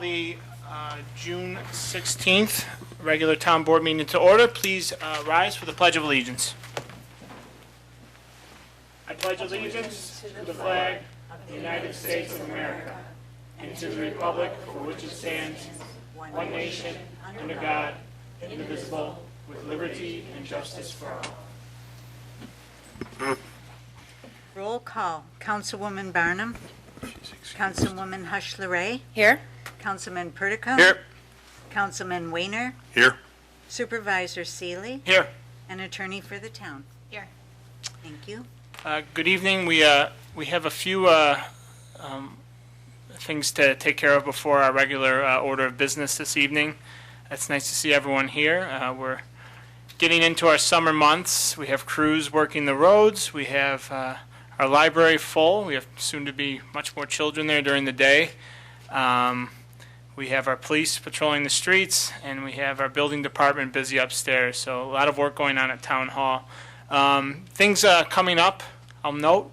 the June 16th regular town board meeting to order. Please rise for the Pledge of Allegiance. I pledge allegiance to the flag of the United States of America and to the republic for which it stands, one nation, under God, indivisible, with liberty and justice for all. Roll call. Councilwoman Barnum. Councilwoman Hush-LeRae. Here. Councilman Pertico. Here. Councilman Weiner. Here. Supervisor Seeley. Here. And attorney for the town. Here. Thank you. Good evening. We have a few things to take care of before our regular order of business this evening. It's nice to see everyone here. We're getting into our summer months. We have crews working the roads. We have our library full. We have soon to be much more children there during the day. We have our police patrolling the streets, and we have our building department busy upstairs. So a lot of work going on at Town Hall. Things coming up, I'll note.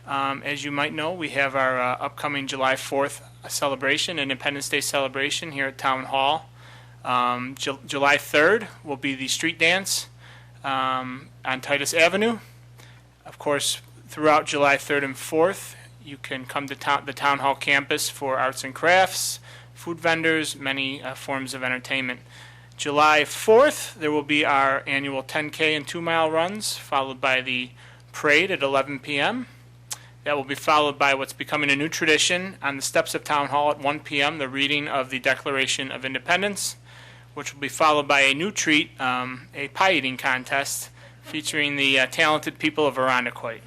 As you might know, we have our upcoming July 4th celebration, Independence Day celebration here at Town Hall. July 3rd will be the street dance on Titus Avenue. Of course, throughout July 3rd and 4th, you can come to the Town Hall campus for arts and crafts, food vendors, many forms of entertainment. July 4th, there will be our annual 10K and 2-mile runs, followed by the parade at 11 p.m. That will be followed by what's becoming a new tradition on the steps of Town Hall at 1 p.m., the reading of the Declaration of Independence, which will be followed by a new treat, a pie eating contest featuring the talented people of Irondequoit.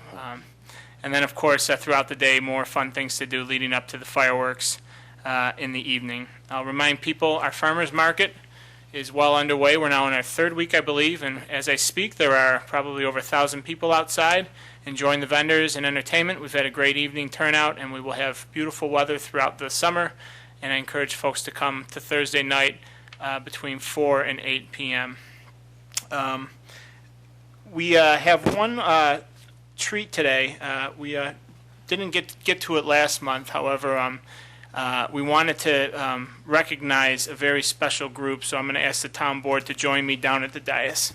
And then, of course, throughout the day, more fun things to do leading up to the fireworks in the evening. I'll remind people our farmers market is well underway. We're now in our third week, I believe, and as I speak, there are probably over 1,000 people outside enjoying the vendors and entertainment. We've had a great evening turnout, and we will have beautiful weather throughout the summer, and I encourage folks to come to Thursday night between 4 and 8 p.m. We have one treat today. We didn't get to it last month. However, we wanted to recognize a very special group, so I'm going to ask the town board to join me down at the dais.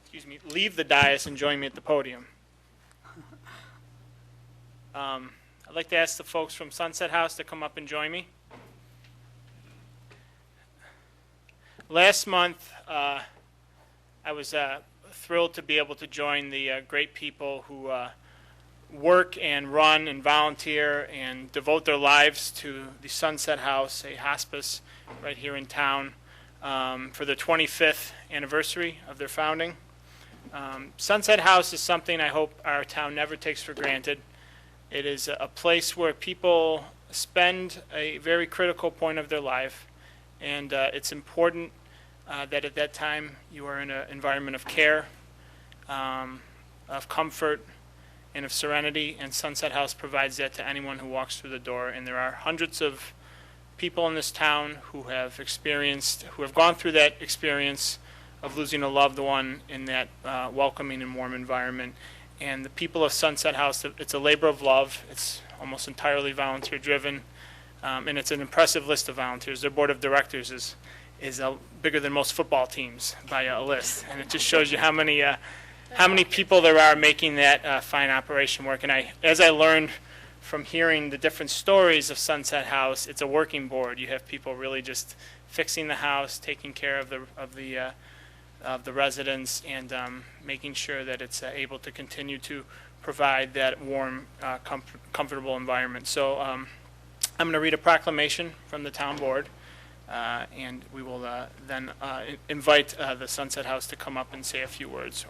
Excuse me, leave the dais and join me at the podium. I'd like to ask the folks from Sunset House to come up and join me. Last month, I was thrilled to be able to join the great people who work and run and volunteer and devote their lives to the Sunset House, a hospice right here in town, for the 25th anniversary of their founding. Sunset House is something I hope our town never takes for granted. It is a place where people spend a very critical point of their life, and it's important that at that time you are in an environment of care, of comfort, and of serenity, and Sunset House provides that to anyone who walks through the door. And there are hundreds of people in this town who have gone through that experience of losing a loved one in that welcoming and warm environment. And the people of Sunset House, it's a labor of love. It's almost entirely volunteer driven, and it's an impressive list of volunteers. Their board of directors is bigger than most football teams by a list, and it just shows you how many people there are making that fine operation work. And as I learned from hearing the different stories of Sunset House, it's a working board. You have people really just fixing the house, taking care of the residents, and making sure that it's able to continue to provide that warm, comfortable environment. So I'm going to read a proclamation from the town board, and we will then invite the Sunset House to come up and say a few words.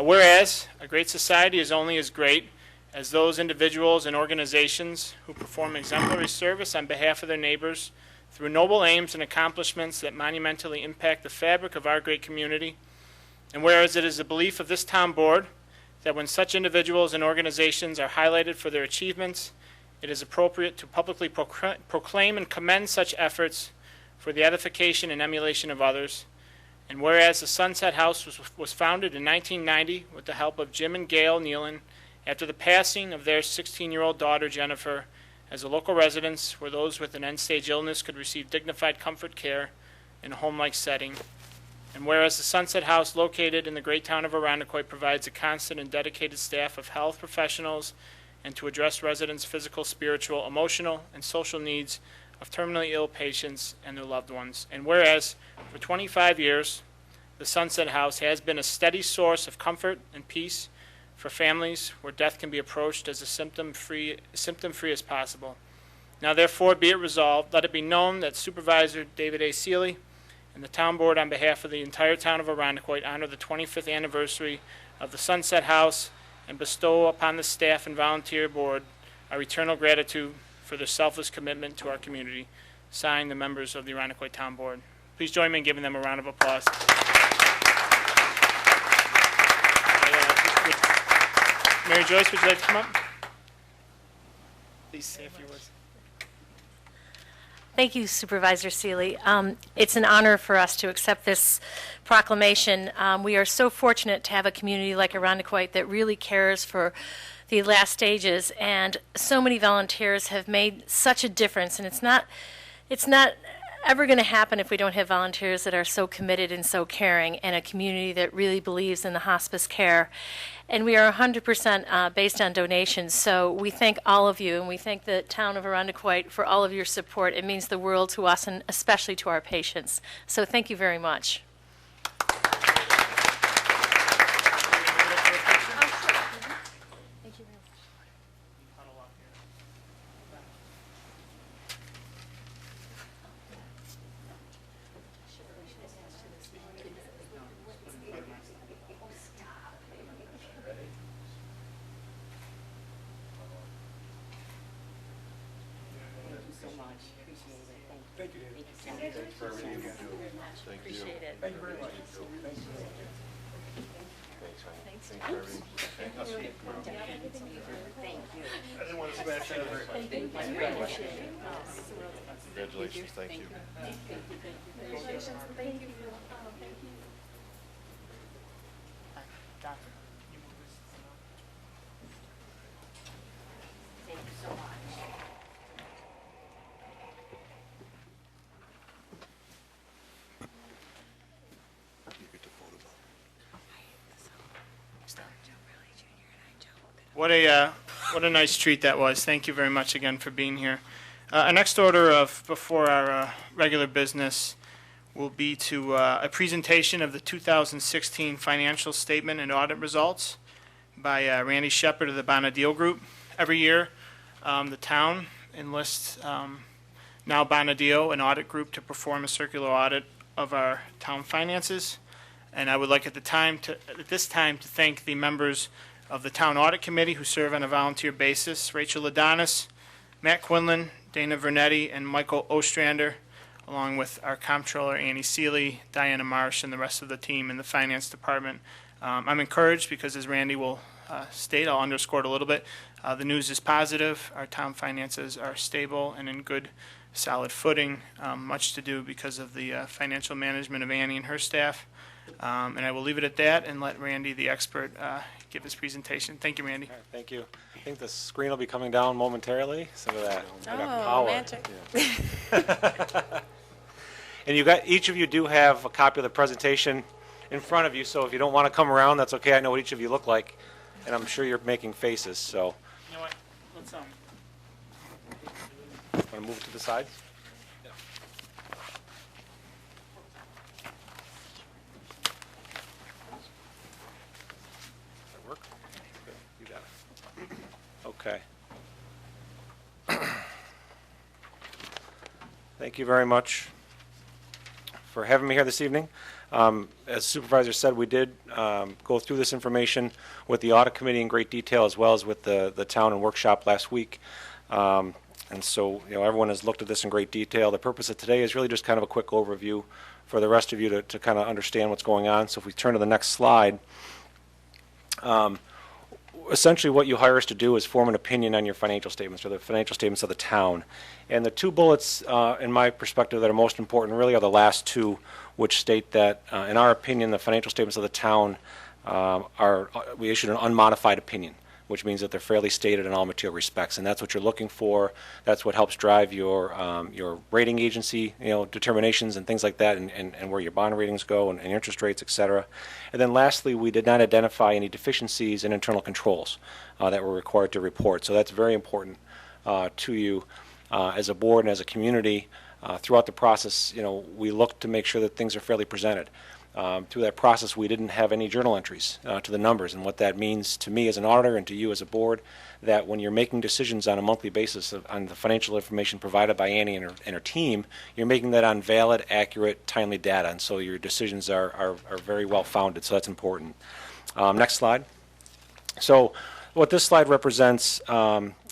Whereas a great society is only as great as those individuals and organizations who perform exemplary service on behalf of their neighbors through noble aims and accomplishments that monumentally impact the fabric of our great community. And whereas it is the belief of this town board that when such individuals and organizations are highlighted for their achievements, it is appropriate to publicly proclaim and commend such efforts for the edification and emulation of others. And whereas the Sunset House was founded in 1990 with the help of Jim and Gail Nealon after the passing of their 16-year-old daughter, Jennifer, as the local residents where those with an end-stage illness could receive dignified comfort care in a home-like setting. And whereas the Sunset House, located in the great town of Irondequoit, provides a constant and dedicated staff of health professionals and to address residents' physical, spiritual, emotional, and social needs of terminally ill patients and their loved ones. And whereas for 25 years, the Sunset House has been a steady source of comfort and peace for families where death can be approached as symptom-free as possible. Now therefore be it resolved, let it be known that Supervisor David A. Seeley and the Town Board, on behalf of the entire town of Irondequoit, honor the 25th anniversary of the Sunset House and bestow upon the staff and volunteer board our eternal gratitude for their selfless commitment to our community. Signed, the members of the Irondequoit Town Board. Please join me in giving them a round of applause. Mary Joyce, would you like to come up? Please say a few words. Thank you, Supervisor Seeley. It's an honor for us to accept this proclamation. We are so fortunate to have a community like Irondequoit that really cares for the last stages, and so many volunteers have made such a difference, and it's not ever going to happen if we don't have volunteers that are so committed and so caring, and a community that really believes in the hospice care. And we are 100% based on donations, so we thank all of you, and we thank the town of Irondequoit for all of your support. It means the world to us, and especially to our patients. So thank you very much. Appreciate it. Thank you very much. Congratulations, thank you. Congratulations, thank you. Doctor. Thank you so much. What a nice treat that was. Thank you very much again for being here. Our next order of before our regular business will be to a presentation of the 2016 financial statement and audit results by Randy Shepard of the Bonadil Group. Every year, the town enlists now Bonadil, an audit group, to perform a circular audit of our town finances. And I would like at this time to thank the members of the Town Audit Committee who serve on a volunteer basis: Rachel Adonis, Matt Quinlan, Dana Vernetti, and Michael Ostrander, along with our Comptroller Annie Seeley, Diana Marsh, and the rest of the team in the Finance Department. I'm encouraged because, as Randy will state, I'll underscore it a little bit, the news is positive. Our town finances are stable and in good, solid footing. Much to do because of the financial management of Annie and her staff. And I will leave it at that and let Randy, the expert, give his presentation. Thank you, Randy. All right, thank you. I think the screen will be coming down momentarily. Some of that. I got Oh, power. romantic. Yeah. And each of you do have a copy of the presentation in front of you, so if you don't want to come around, that's okay. I know what each of you look like, and I'm sure you're making faces, so. You know what? Let's Want to move to the side? Does that work? Good. You got it. Okay. Thank you very much for having me here this evening. As Supervisor said, we did go through this information with the Audit Committee in great detail, as well as with the town and workshop last week. And so, everyone has looked at this in great detail. The purpose of today is really just kind of a quick overview for the rest of you to kind of understand what's going on. So if we turn to the next slide, essentially what you hire us to do is form an opinion on your financial statements or the financial statements of the town. And the two bullets, in my perspective, that are most important really are the last two, which state that, in our opinion, the financial statements of the town we issued an unmodified opinion, which means that they're fairly stated in all material respects, and that's what you're looking for. That's what helps drive your rating agency, determinations and things like that, and where your bond ratings go and interest rates, et cetera. And then lastly, we did not identify any deficiencies in internal controls that were required to report. So that's very important to you as a board and as a community. Throughout the process, we look to make sure that things are fairly presented. Through that process, we didn't have any journal entries to the numbers, and what that means to me as an auditor and to you as a board, that when you're making decisions on a monthly basis on the financial information provided by Annie and her team, you're making that on valid, accurate, timely data, and so your decisions are very well founded, so that's important. Next slide. So what this slide represents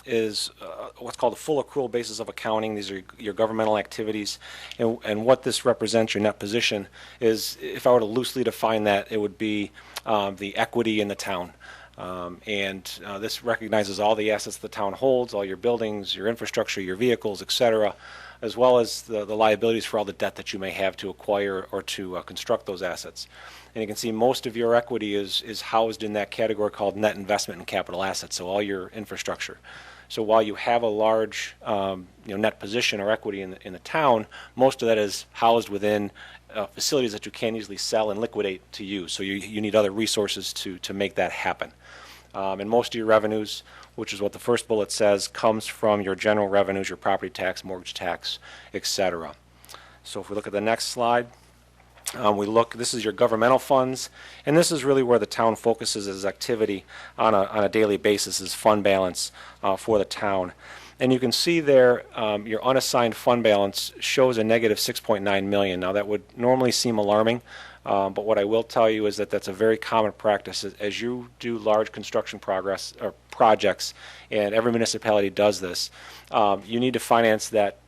is what's called a full accrual basis of accounting. These are your governmental activities, and what this represents, your net position, is, if I were to loosely define that, it would be the equity in the town. This recognizes all the assets the town holds, all your buildings, your infrastructure, your vehicles, et cetera, as well as the liabilities for all the debt that you may have to acquire or to construct those assets. And you can see most of your equity is housed in that category called net investment and capital assets, so all your infrastructure. So while you have a large net position or equity in the town, most of that is housed within facilities that you can't easily sell and liquidate to use. So you need other resources to make that happen. And most of your revenues, which is what the first bullet says, comes from your general revenues, your property tax, mortgage tax, etc. So if we look at the next slide, this is your governmental funds, and this is really where the town focuses its activity on a daily basis, is fund balance for the town. And you can see there your unassigned fund balance shows a negative $6.9 million. Now that would normally seem alarming, but what I will tell you is that that's a very common practice. As you do large construction projects, and every municipality does this, you need to finance that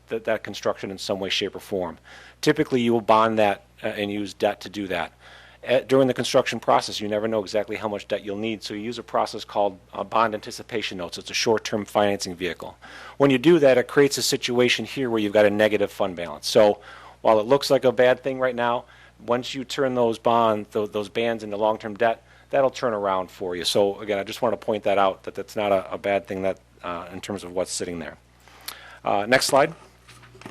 construction in some way, shape, or form. Typically, you will bond that and use debt to do that. During the construction process, you never know exactly how much debt you'll need, so you use a process called bond anticipation notes. It's a short-term financing vehicle. When you do that, it creates a situation here where you've got a negative fund balance. So while it looks like a bad thing right now, once you turn those bands into long-term debt, that'll turn around for you. So again, I just want to point that out, that that's not a bad thing that in terms of what's sitting there. Next slide.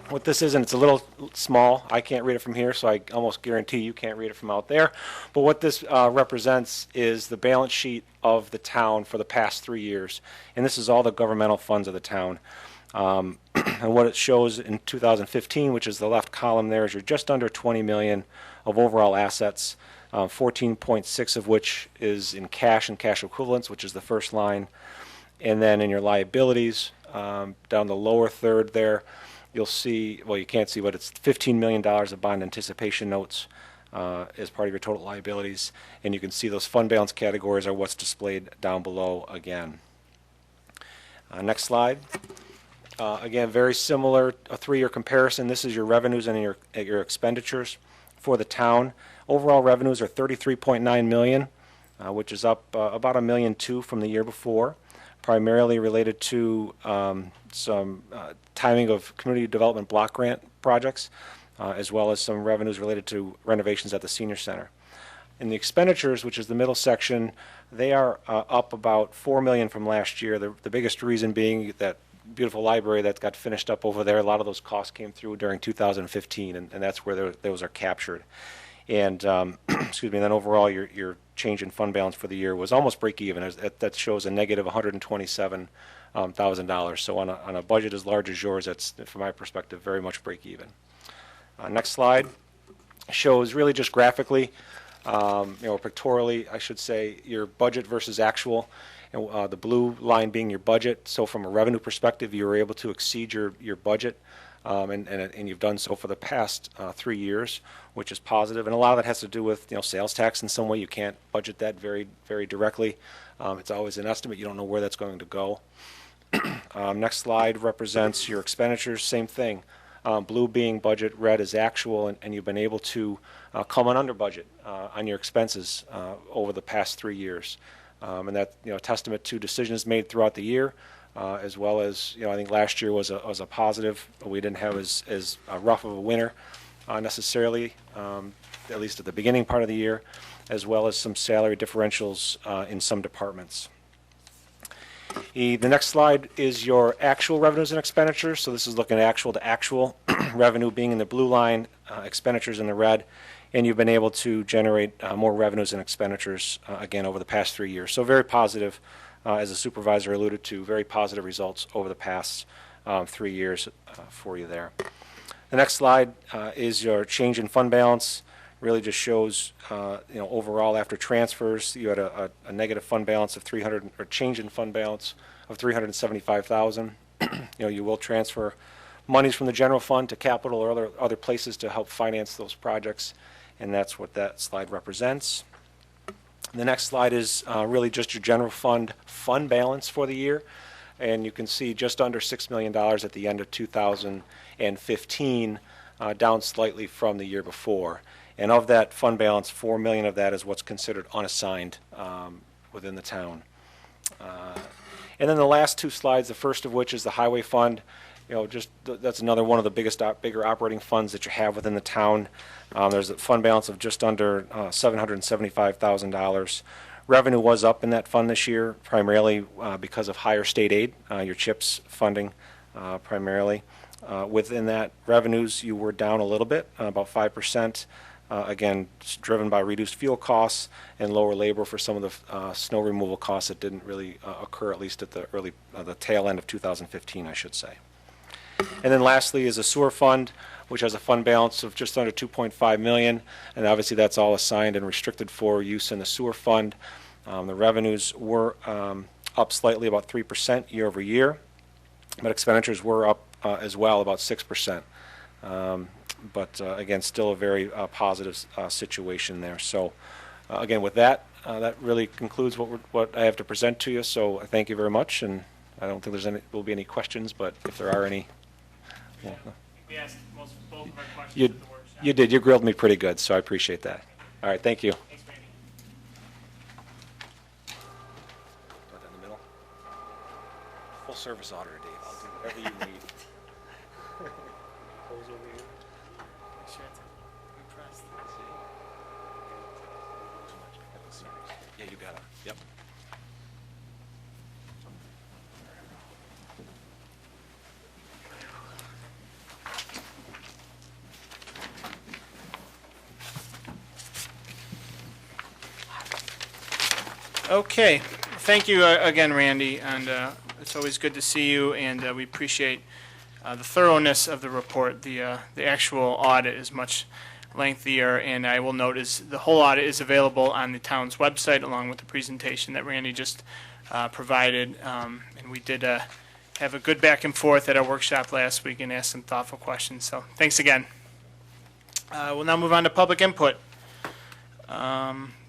What this is, and it's a little small, I can't read it from here, so I almost guarantee you can't read it from out there. But what this represents is the balance sheet of the town for the past 3 years. And this is all the governmental funds of the town. And what it shows in 2015, which is the left column there, is you're just under $20 million of overall assets, 14.6 of which is in cash and cash equivalents, which is the first line. And then in your liabilities, down the lower third there, you'll see, well, you can't see, but it's $15 million of bond anticipation notes as part of your total liabilities. And you can see those fund balance categories are what's displayed down below again. Next slide. Again, very similar, a 3-year comparison. This is your revenues and your expenditures for the town. Overall revenues are $33.9 million, which is up about $1.2 million from the year before, primarily related to some timing of community development block grant projects, as well as some revenues related to renovations at the senior center. In the expenditures, which is the middle section, they are up about $4 million from last year. The biggest reason being that beautiful library that got finished up over there. A lot of those costs came through during 2015, and that's where those are captured. And excuse me. Then overall, your change in fund balance for the year was almost break even. That shows a negative $127,000. So on a budget as large as yours, that's, from my perspective, very much break even. Next slide shows really just graphically, pictorially, I should say, your budget versus actual. And the blue line being your budget. So from a revenue perspective, you were able to exceed your budget, and you've done so for the past 3 years, which is positive. And a lot of that has to do with sales tax in some way. You can't budget that very, very directly. It's always an estimate. You don't know where that's going to go. Next slide represents your expenditures. Same thing. Blue being budget, red is actual, and you've been able to come on under budget on your expenses over the past 3 years. And that, testament to decisions made throughout the year, as well as, I think last year was a positive. We didn't have as rough of a winter necessarily, at least at the beginning part of the year, as well as some salary differentials in some departments. The next slide is your actual revenues and expenditures. So this is looking at actual to actual, revenue being in the blue line, expenditures in the red, and you've been able to generate more revenues and expenditures again over the past 3 years. So very positive, as the supervisor alluded to, very positive results over the past 3 years for you there. The next slide is your change in fund balance. Really just shows, overall after transfers, you had a negative fund balance of 300, or change in fund balance of 375,000. You will transfer monies from the general fund to capital or other places to help finance those projects, and that's what that slide represents. The next slide is really just your general fund balance for the year, and you can see just under $6 million at the end of 2015, down slightly from the year before. And of that fund balance, $4 million of that is what's considered unassigned within the town. And then the last two slides, the first of which is the highway fund. That's another one of the bigger operating funds that you have within the town. There's a fund balance of just under $775,000. Revenue was up in that fund this year, primarily because of higher state aid, your CHIPS funding primarily. Within that, revenues, you were down a little bit, about 5%. Again, driven by reduced fuel costs and lower labor for some of the snow removal costs that didn't really occur, at least at the tail end of 2015, I should say. And then lastly is a sewer fund, which has a fund balance of just under $2.5 million, and obviously that's all assigned and restricted for use in the sewer fund. The revenues were up slightly, about 3% year over year, but expenditures were up as well, about 6%. But again, still a very positive situation there. So again, with that, that really concludes what I have to present to you. So I thank you very much, and I don't think will be any questions, but if there are any. Yeah. We asked both of our questions You at the workshop. did. You grilled me pretty good, so I appreciate that. All right, thank you. Thanks, Randy. In the middle. Full service auditor, Dave. I'll do whatever you need. Yeah, you got it. Yep. Okay, thank you again, Randy, and it's always good to see you, and we appreciate the thoroughness of the report. The actual audit is much lengthier, and I will note the whole audit is available on the town's website along with the presentation that Randy just provided, and we did have a good back and forth at our workshop last week and asked some thoughtful questions, so thanks again. We'll now move on to public input.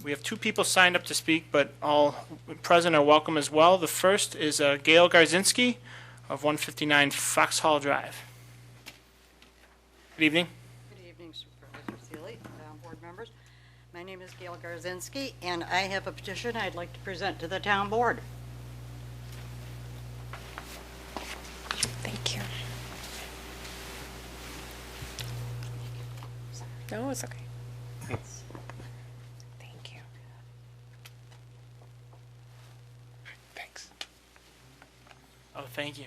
We have 2 people signed up to speak, but all present are welcome as well. The first is Gail Garzinski of 159 Foxhall Drive. Good evening. Good evening, Supervisor Seeley, board members. My name is Gail Garzinski, and I have a petition I'd like to present to the town board. Thank you. No, it's okay. Thank you. Thanks. Oh, thank you.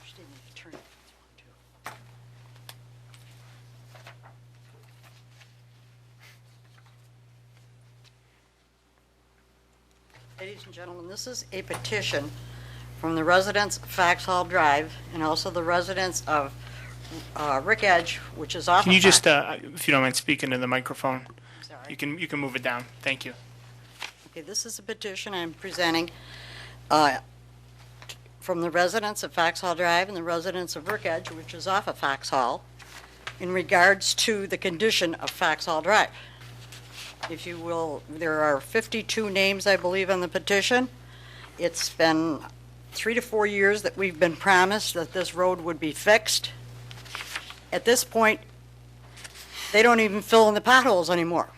Just didn't need to turn it if you want to. Ladies and gentlemen, this is a petition from the residents of Foxhall Drive and also the residents of Rick Edge, which is off Can you of just, if you don't mind, speak into the microphone? Sorry. You can move it down. Thank you. Okay, this is a petition I'm presenting from the residents of Foxhall Drive and the residents of Rick Edge, which is off of Foxhall, in regards to the condition of Foxhall Drive. If you will, there are 52 names, I believe, on the petition. It's been 3 to 4 years that we've been promised that this road would be fixed. At this point, they don't even fill in the potholes anymore.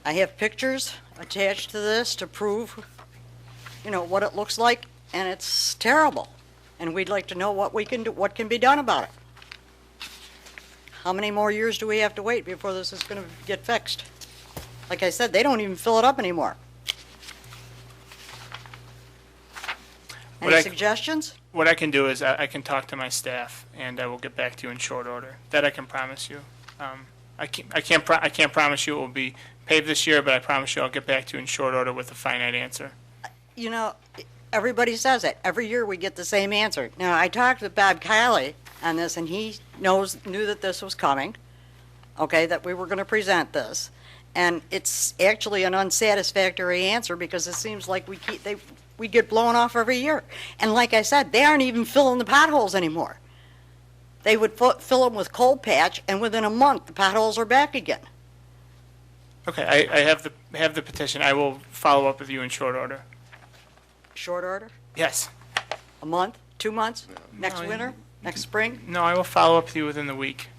I have pictures attached to this to prove, what it looks like, and it's terrible. And we'd like to know what we can do, what can be done about it. How many more years do we have to wait before this is going to get fixed? Like I said, they don't even fill it up anymore. What Any I- suggestions? What I can do is I can talk to my staff, and I will get back to you in short order. That I can promise you. I can't promise you it will be paved this year, but I promise you I'll get back to you in short order with a finite answer. Everybody says it. Every year we get the same answer. Now, I talked with Bob Kiley on this, and he knew that this was coming, okay, that we were going to present this. And it's actually an unsatisfactory answer because it seems like we get blown off every year. And like I said, they aren't even filling the potholes anymore. They would fill them with cold patch, and within a month, the potholes are back again. Okay, I have the petition. I will follow up with you in short order. Short order? Yes. A month? 2 months? Next No, winter? Next spring? No, I will follow up with you within the week.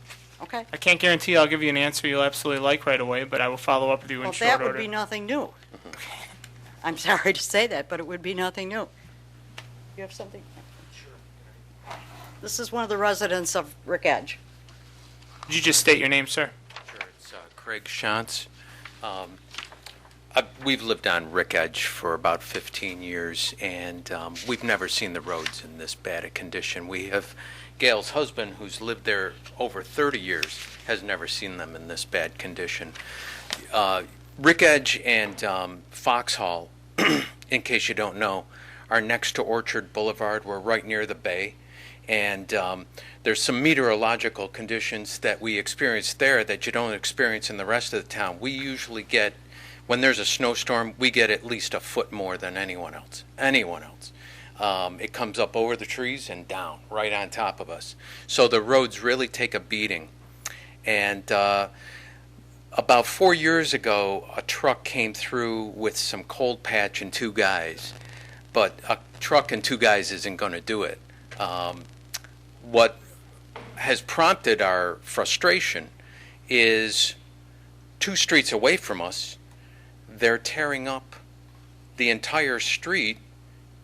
Okay. I can't guarantee I'll give you an answer you'll absolutely like right away, but I will follow up with you in Well, short that order. would be nothing new. I'm sorry to say that, but it would be nothing new. You have something? Sure. This is one of the residents of Rick Edge. Did you just state your name, sir? Sure, it's Craig Shantz. We've lived on Rick Edge for about 15 years, and we've never seen the roads in this bad a condition. We have Gail's husband, who's lived there over 30 years, has never seen them in this bad condition. Rick Edge and Foxhall, in case you don't know, are next to Orchard Boulevard. We're right near the bay. And there's some meteorological conditions that we experience there that you don't experience in the rest of the town. We usually get, when there's a snowstorm, we get at least a foot more than anyone else. It comes up over the trees and down, right on top of us. So the roads really take a beating. And about 4 years ago, a truck came through with some cold patch and 2 guys. But a truck and 2 guys isn't going to do it. What has prompted our frustration is 2 streets away from us, they're tearing up the entire street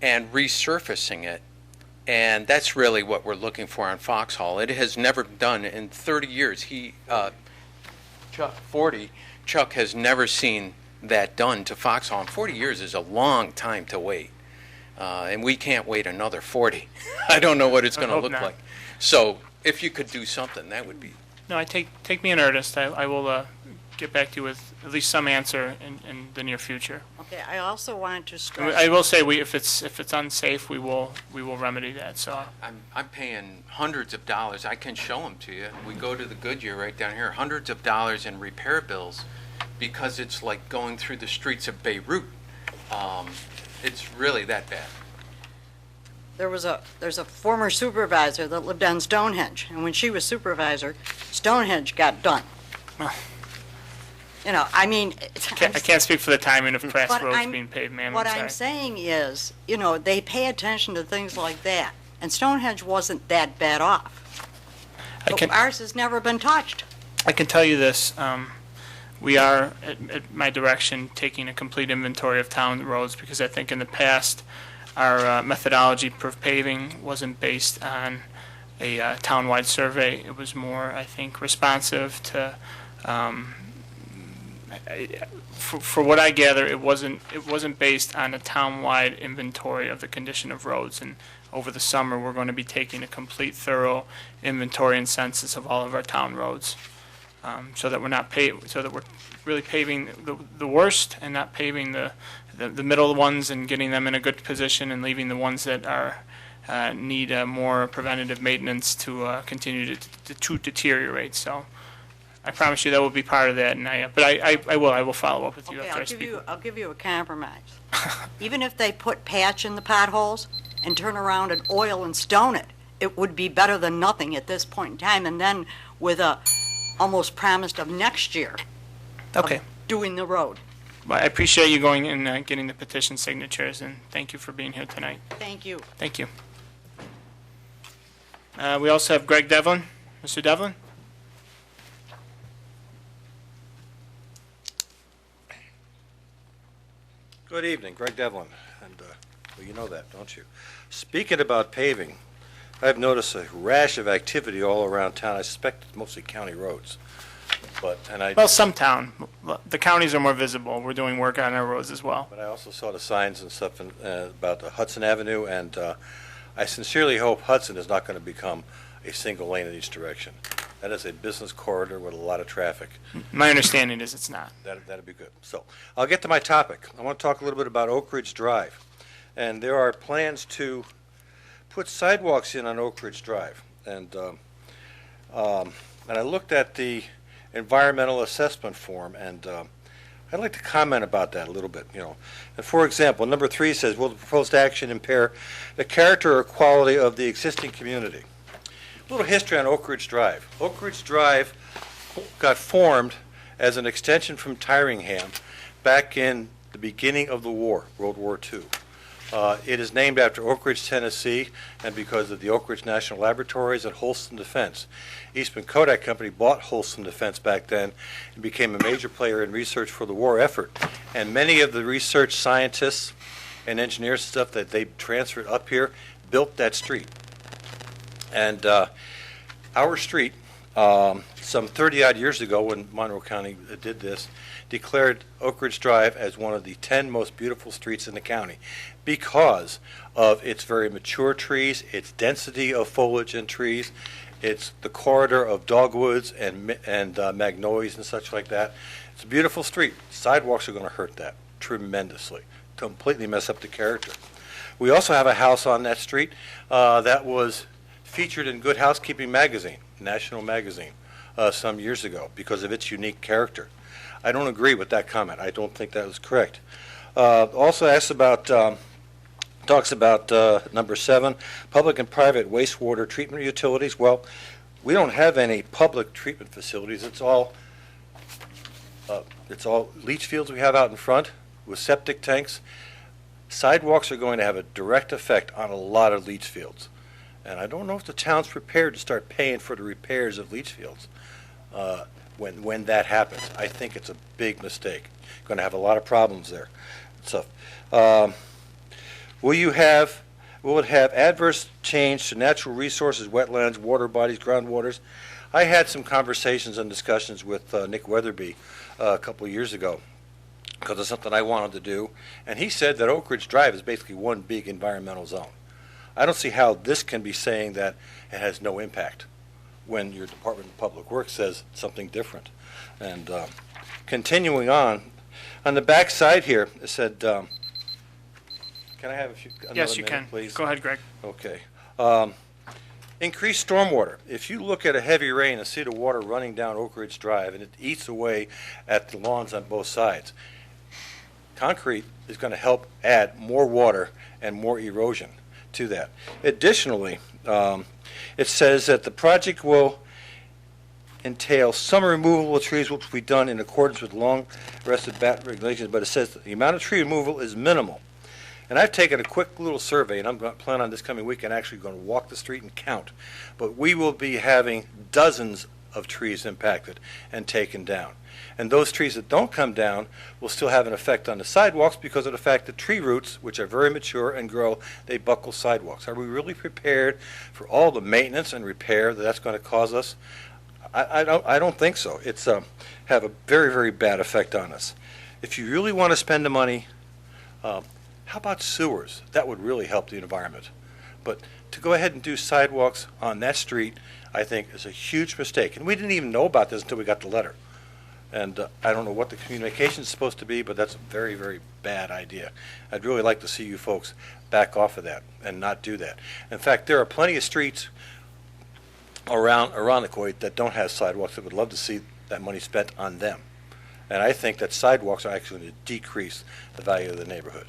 and resurfacing it. And that's really what we're looking for on Foxhall. It has never done in 30 years. Chuck has never seen that done to Foxhall. And 40 years is a long time to wait. And we can't wait another 40. I don't know what it's going to hope look not. like. So if you could do something, that would be. No, take me in earnest. I will get back to you with at least some answer in the near future. Okay, I also wanted to I stress, will say if it's unsafe, we will remedy that. So I'm paying hundreds of dollars. I can show them to you. We go to the Goodyear right down here, hundreds of dollars in repair bills because it's like going through the streets of Beirut. It's really that bad. there's a former supervisor that lived on Stonehenge, and when she was supervisor, Stonehenge got done. Oh. I mean, I can't speak for the timing of past But roads I'm- being paved, ma'am. what I'm I'm sorry. saying is, they pay attention to things like that, and Stonehenge wasn't that bad off. But ours has never been touched. I can tell you this, we are, at my direction, taking a complete inventory of town roads, because I think in the past, our methodology for paving wasn't based on a townwide survey. It was more, I think, responsive to, for what I gather, it wasn't based on a townwide inventory of the condition of roads. And over the summer, we're going to be taking a complete, thorough inventory and census of all of our town roads, so that we're really paving the worst and not paving the middle ones and getting them in a good position and leaving the ones that are need more preventative maintenance to continue to deteriorate. So I promise you that will be part of that. And I will follow up with you Okay, after I speak. I'll give you a compromise. Even if they put patch in the potholes and turn around and oil and stone it, it would be better than nothing at this point in time. And then with a almost promised of next year Okay. doing the road. Well, I appreciate you going and getting the petition signatures, and thank you for being here tonight. Thank you. Thank you. We also have Greg Devlin. Mr. Devlin? Good evening, Greg Devlin, and well, you know that, don't you? Speaking about paving, I've noticed a rash of activity all around town. I suspect it's mostly county roads, Well, some town. The counties are more visible. We're doing work on our roads as well. But I also saw the signs and stuff about the Hudson Avenue, and I sincerely hope Hudson is not going to become a single lane in each direction. That is a business corridor with a lot of traffic. My understanding is it's not. That'd be good. So I'll get to my topic. I want to talk a little bit about Oak Ridge Drive. And there are plans to put sidewalks in on Oak Ridge Drive. And I looked at the environmental assessment form, and I'd like to comment about that a little bit. And for example, number 3 says, will the proposed action impair the character or quality of the existing community? A little history on Oak Ridge Drive. Oak Ridge Drive got formed as an extension from Tyringham back in the beginning of the war, World War II. It is named after Oak Ridge, Tennessee, and because of the Oak Ridge National Laboratories and Holston Defense. Eastman Kodak Company bought Holston Defense back then and became a major player in research for the war effort. And many of the research scientists and engineers and stuff that they transferred up here built that street. And our street, some 30-odd years ago when Monroe County did this, declared Oak Ridge Drive as one of the 10 most beautiful streets in the county because of its very mature trees, its density of foliage and trees, it's the corridor of dogwoods and magnolias and such like that. It's a beautiful street. Sidewalks are going to hurt that tremendously, completely mess up the character. We also have a house on that street that was featured in Good Housekeeping magazine, national magazine, some years ago because of its unique character. I don't agree with that comment. I don't think that was correct. Also asks about, talks about number 7, public and private wastewater treatment utilities. Well, we don't have any public treatment facilities. It's all leach fields we have out in front with septic tanks. Sidewalks are going to have a direct effect on a lot of leach fields. And I don't know if the town's prepared to start paying for the repairs of leach fields when that happens. I think it's a big mistake. Going to have a lot of problems there. So, will it have adverse change to natural resources, wetlands, water bodies, groundwaters? I had some conversations and discussions with Nick Weatherby a couple of years ago because of something I wanted to do, and he said that Oak Ridge Drive is basically one big environmental zone. I don't see how this can be saying that it has no impact when your Department of Public Works says something different. And continuing on the back side here, it said, can I have another Yes, you minute, can. please? Go ahead, Greg. Okay. Increased stormwater. If you look at a heavy rain and see the water running down Oak Ridge Drive and it eats away at the lawns on both sides, concrete is going to help add more water and more erosion to that. Additionally, it says that the project will entail some removal of trees which will be done in accordance with long-rested bat regulations, but it says that the amount of tree removal is minimal. And I've taken a quick little survey, and I'm going to plan on this coming weekend actually going to walk the street and count. But we will be having dozens of trees impacted and taken down. And those trees that don't come down will still have an effect on the sidewalks because of the fact that tree roots, which are very mature and grow, they buckle sidewalks. Are we really prepared for all the maintenance and repair that that's going to cause us? I don't think so. It's have a very, very bad effect on us. If you really want to spend the money, how about sewers? That would really help the environment. But to go ahead and do sidewalks on that street, I think is a huge mistake. And we didn't even know about this until we got the letter. And I don't know what the communication is supposed to be, but that's a very, very bad idea. I'd really like to see you folks back off of that and not do that. In fact, there are plenty of streets around Irondequoit that don't have sidewalks that would love to see that money spent on them. And I think that sidewalks are actually going to decrease the value of the neighborhood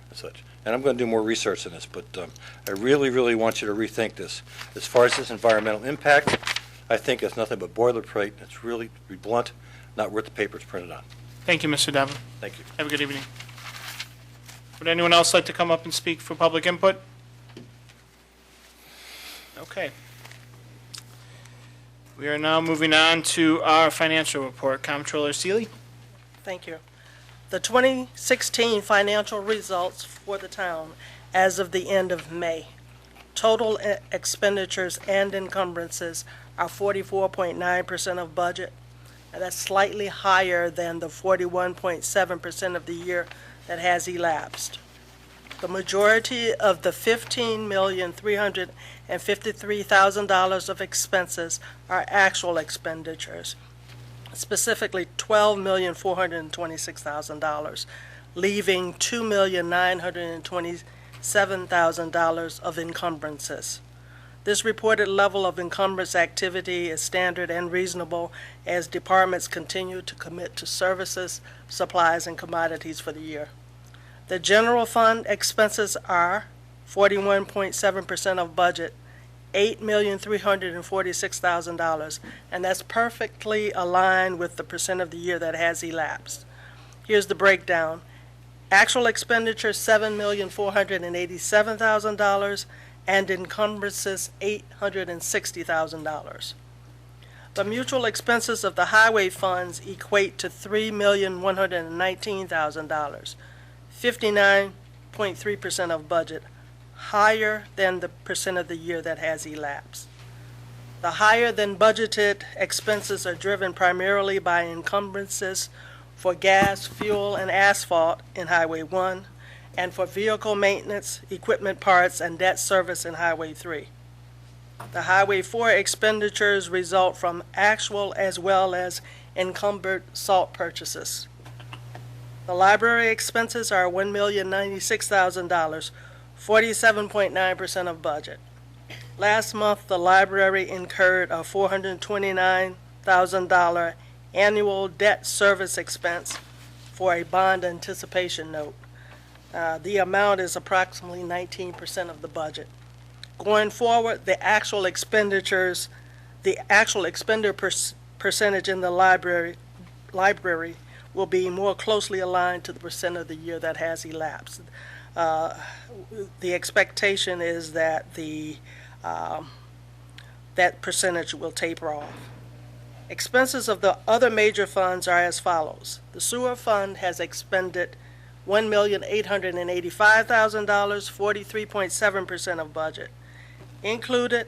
and such. And I'm going to do more research on this, but I really, really want you to rethink this. As far as this environmental impact, I think it's nothing but boilerplate. It's really, to be blunt, not worth the paper it's printed on. Thank you, Mr. Devlin. Thank you. Have a good evening. Would anyone else like to come up and speak for public input? Okay. We are now moving on to our financial report. Comptroller Seeley? Thank you. The 2016 financial results for the town as of the end of May. Total expenditures and encumbrances are 44.9% of budget, and that's slightly higher than the 41.7% of the year that has elapsed. The majority of the $15,353,000 of expenses are actual expenditures, specifically $12,426,000, leaving $2,927,000 of encumbrances. This reported level of encumbrance activity is standard and reasonable as departments continue to commit to services, supplies, and commodities for the year. The general fund expenses are 41.7% of budget, $8,346,000, and that's perfectly aligned with the percent of the year that has elapsed. Here's the breakdown. Actual expenditures, $7,487,000, and encumbrances, $860,000. The mutual expenses of the highway funds equate to $3,119,000, 59.3% of budget, higher than the percent of the year that has elapsed. The higher than budgeted expenses are driven primarily by encumbrances for gas, fuel, and asphalt in Highway 1, and for vehicle maintenance, equipment parts, and debt service in Highway 3. The Highway 4 expenditures result from actual as well as encumbered salt purchases. The library expenses are $1,096,000, 47.9% of budget. Last month, the library incurred a $429,000 annual debt service expense for a bond anticipation note. The amount is approximately 19% of the budget. Going forward, the actual expenditure percentage in the library will be more closely aligned to the percent of the year that has elapsed. The expectation is that that percentage will taper off. Expenses of the other major funds are as follows. The sewer fund has expended $1,885,000, 43.7% of budget. Included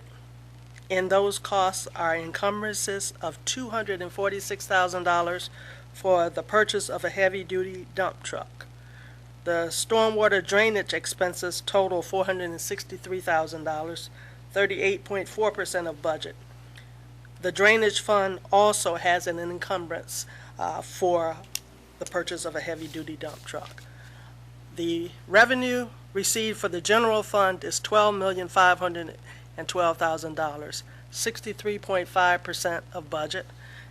in those costs are encumbrances of $246,000 for the purchase of a heavy-duty dump truck. The stormwater drainage expenses total $463,000, 38.4% of budget. The drainage fund also has an encumbrance for the purchase of a heavy-duty dump truck. The revenue received for the general fund is $12,512,000, 63.5% of budget.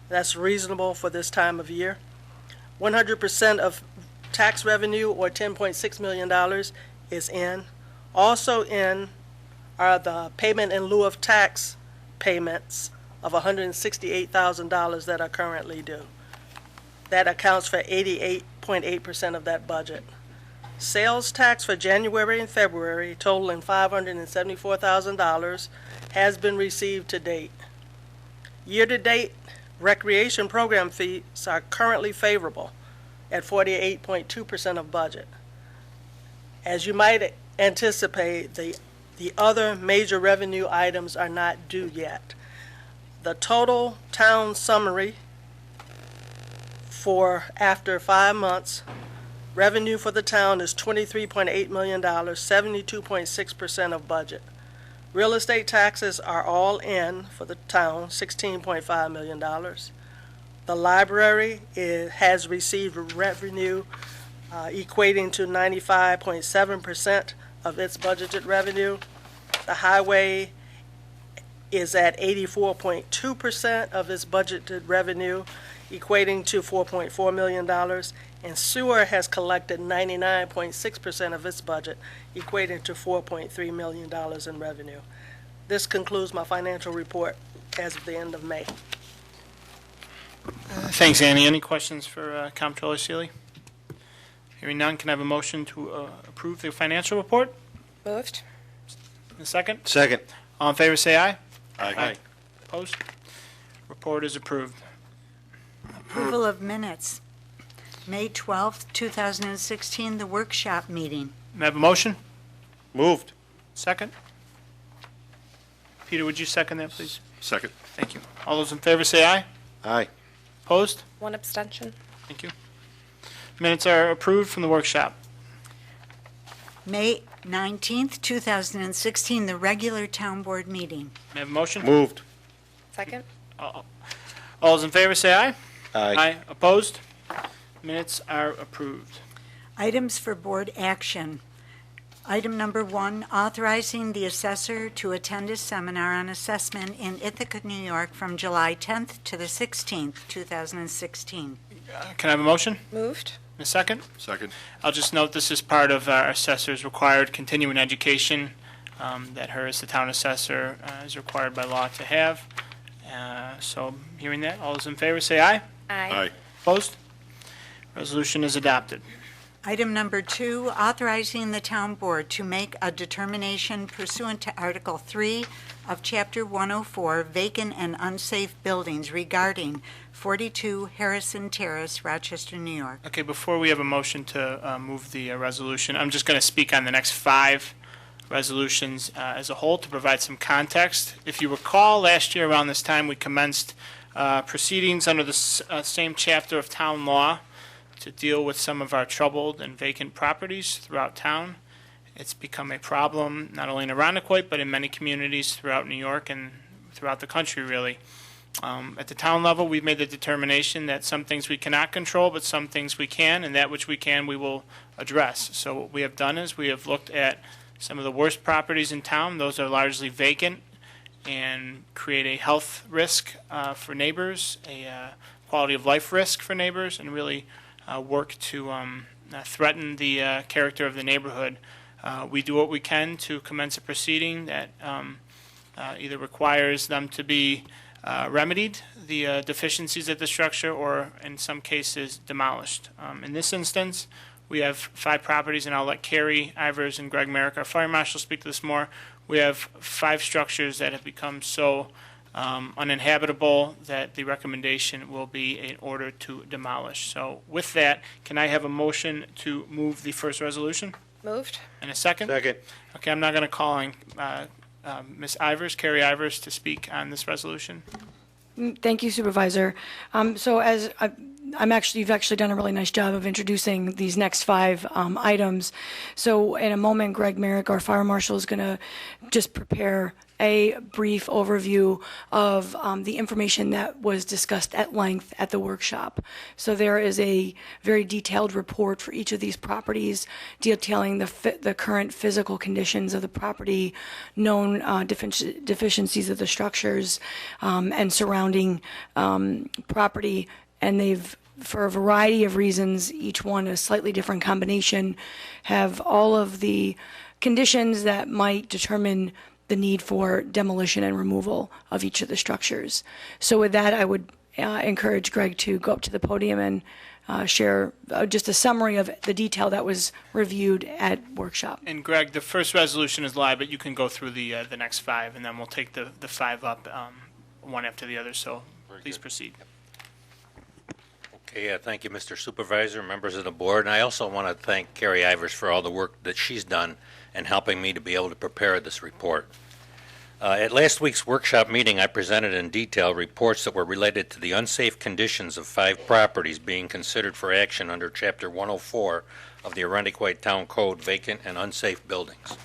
That's reasonable for this time of year. 100% of tax revenue, or $10.6 million, is in. Also in are the payment in lieu of tax payments of $168,000 that are currently due. That accounts for 88.8% of that budget. Sales tax for January and February, totaling $574,000, has been received to date. Year-to-date, recreation program fees are currently favorable at 48.2% of budget. As you might anticipate, the other major revenue items are not due yet. The total town summary for after 5 months, revenue for the town is $23.8 million, 72.6% of budget. Real estate taxes are all in for the town, $16.5 million. The library has received revenue equating to 95.7% of its budgeted revenue. The highway is at 84.2% of its budgeted revenue, equating to $4.4 million, and sewer has collected 99.6% of its budget, equating to $4.3 million in revenue. This concludes my financial report as of the end of May. Thanks, Annie. Any questions for Comptroller Seeley? Hearing none, can I have a motion to approve the financial report? Moved. A second? Second. All in favor, say aye. Aye. Opposed? Report is approved. Approval of minutes. May 12th, 2016, the workshop meeting. May I have a motion? Moved. Second? Peter, would you second that, please? Second. Thank you. All those in favor say aye. Aye. Opposed? One abstention. Thank you. Minutes are approved from the workshop. May 19th, 2016, the regular town board meeting. May I have a motion? Moved. Second. All those in favor say aye. Aye. Opposed? Minutes are approved. Items for board action. Item number 1, authorizing the assessor to attend a seminar on assessment in Ithaca, New York from July 10th to the 16th, 2016. Can I have a motion? Moved. A second? Second. I'll just note this is part of our assessor's required continuing education that her as the town assessor is required by law to have. So hearing that, all those in favor say aye. Aye. Opposed? Resolution is adopted. Item number 2, authorizing the town board to make a determination pursuant to Article 3 of Chapter 104, vacant and unsafe buildings regarding 42 Harrison Terrace, Rochester, New York. Okay, before we have a motion to move the resolution, I'm just going to speak on the next 5 resolutions as a whole to provide some context. If you recall, last year around this time, we commenced proceedings under the same chapter of town law to deal with some of our troubled and vacant properties throughout town. It's become a problem not only in Arundecoit, but in many communities throughout New York and throughout the country, really. At the town level, we've made the determination that some things we cannot control, but some things we can, and that which we can, we will address. So what we have done is we have looked at some of the worst properties in town. Those are largely vacant and create a health risk for neighbors, a quality of life risk for neighbors, and really work to threaten the character of the neighborhood. We do what we can to commence a proceeding that either requires them to be remedied, the deficiencies of the structure, or in some cases demolished. In this instance, we have 5 properties, and I'll let Carrie Ivers and Greg Merrick, our fire marshal, speak to this more. We have 5 structures that have become so uninhabitable that the recommendation will be in order to demolish. So with that, can I have a motion to move the first resolution? Moved. And a second? Second. Okay, I'm not going to call on Ms. Ivers, Carrie Ivers, to speak on this resolution. Thank you, Supervisor. So as you've actually done a really nice job of introducing these next 5 items. So in a moment, Greg Merrick, our fire marshal, is going to just prepare a brief overview of the information that was discussed at length at the workshop. So there is a very detailed report for each of these properties detailing the current physical conditions of the property, known deficiencies of the structures, and surrounding property. And they've, for a variety of reasons, each one a slightly different combination, have all of the conditions that might determine the need for demolition and removal of each of the structures. So with that, I would encourage Greg to go up to the podium and share just a summary of the detail that was reviewed at workshop. And Greg, the first resolution is live, but you can go through the next 5, and then we'll take the 5 up one after the other. So please proceed. Okay, thank you, Mr. Supervisor, members of the board. And I also want to thank Carrie Ivers for all the work that she's done in helping me to be able to prepare this report. At last week's workshop meeting, I presented in detail reports that were related to the unsafe conditions of 5 properties being considered for action under Chapter 104 of the Arundecoit Town Code, vacant and unsafe buildings.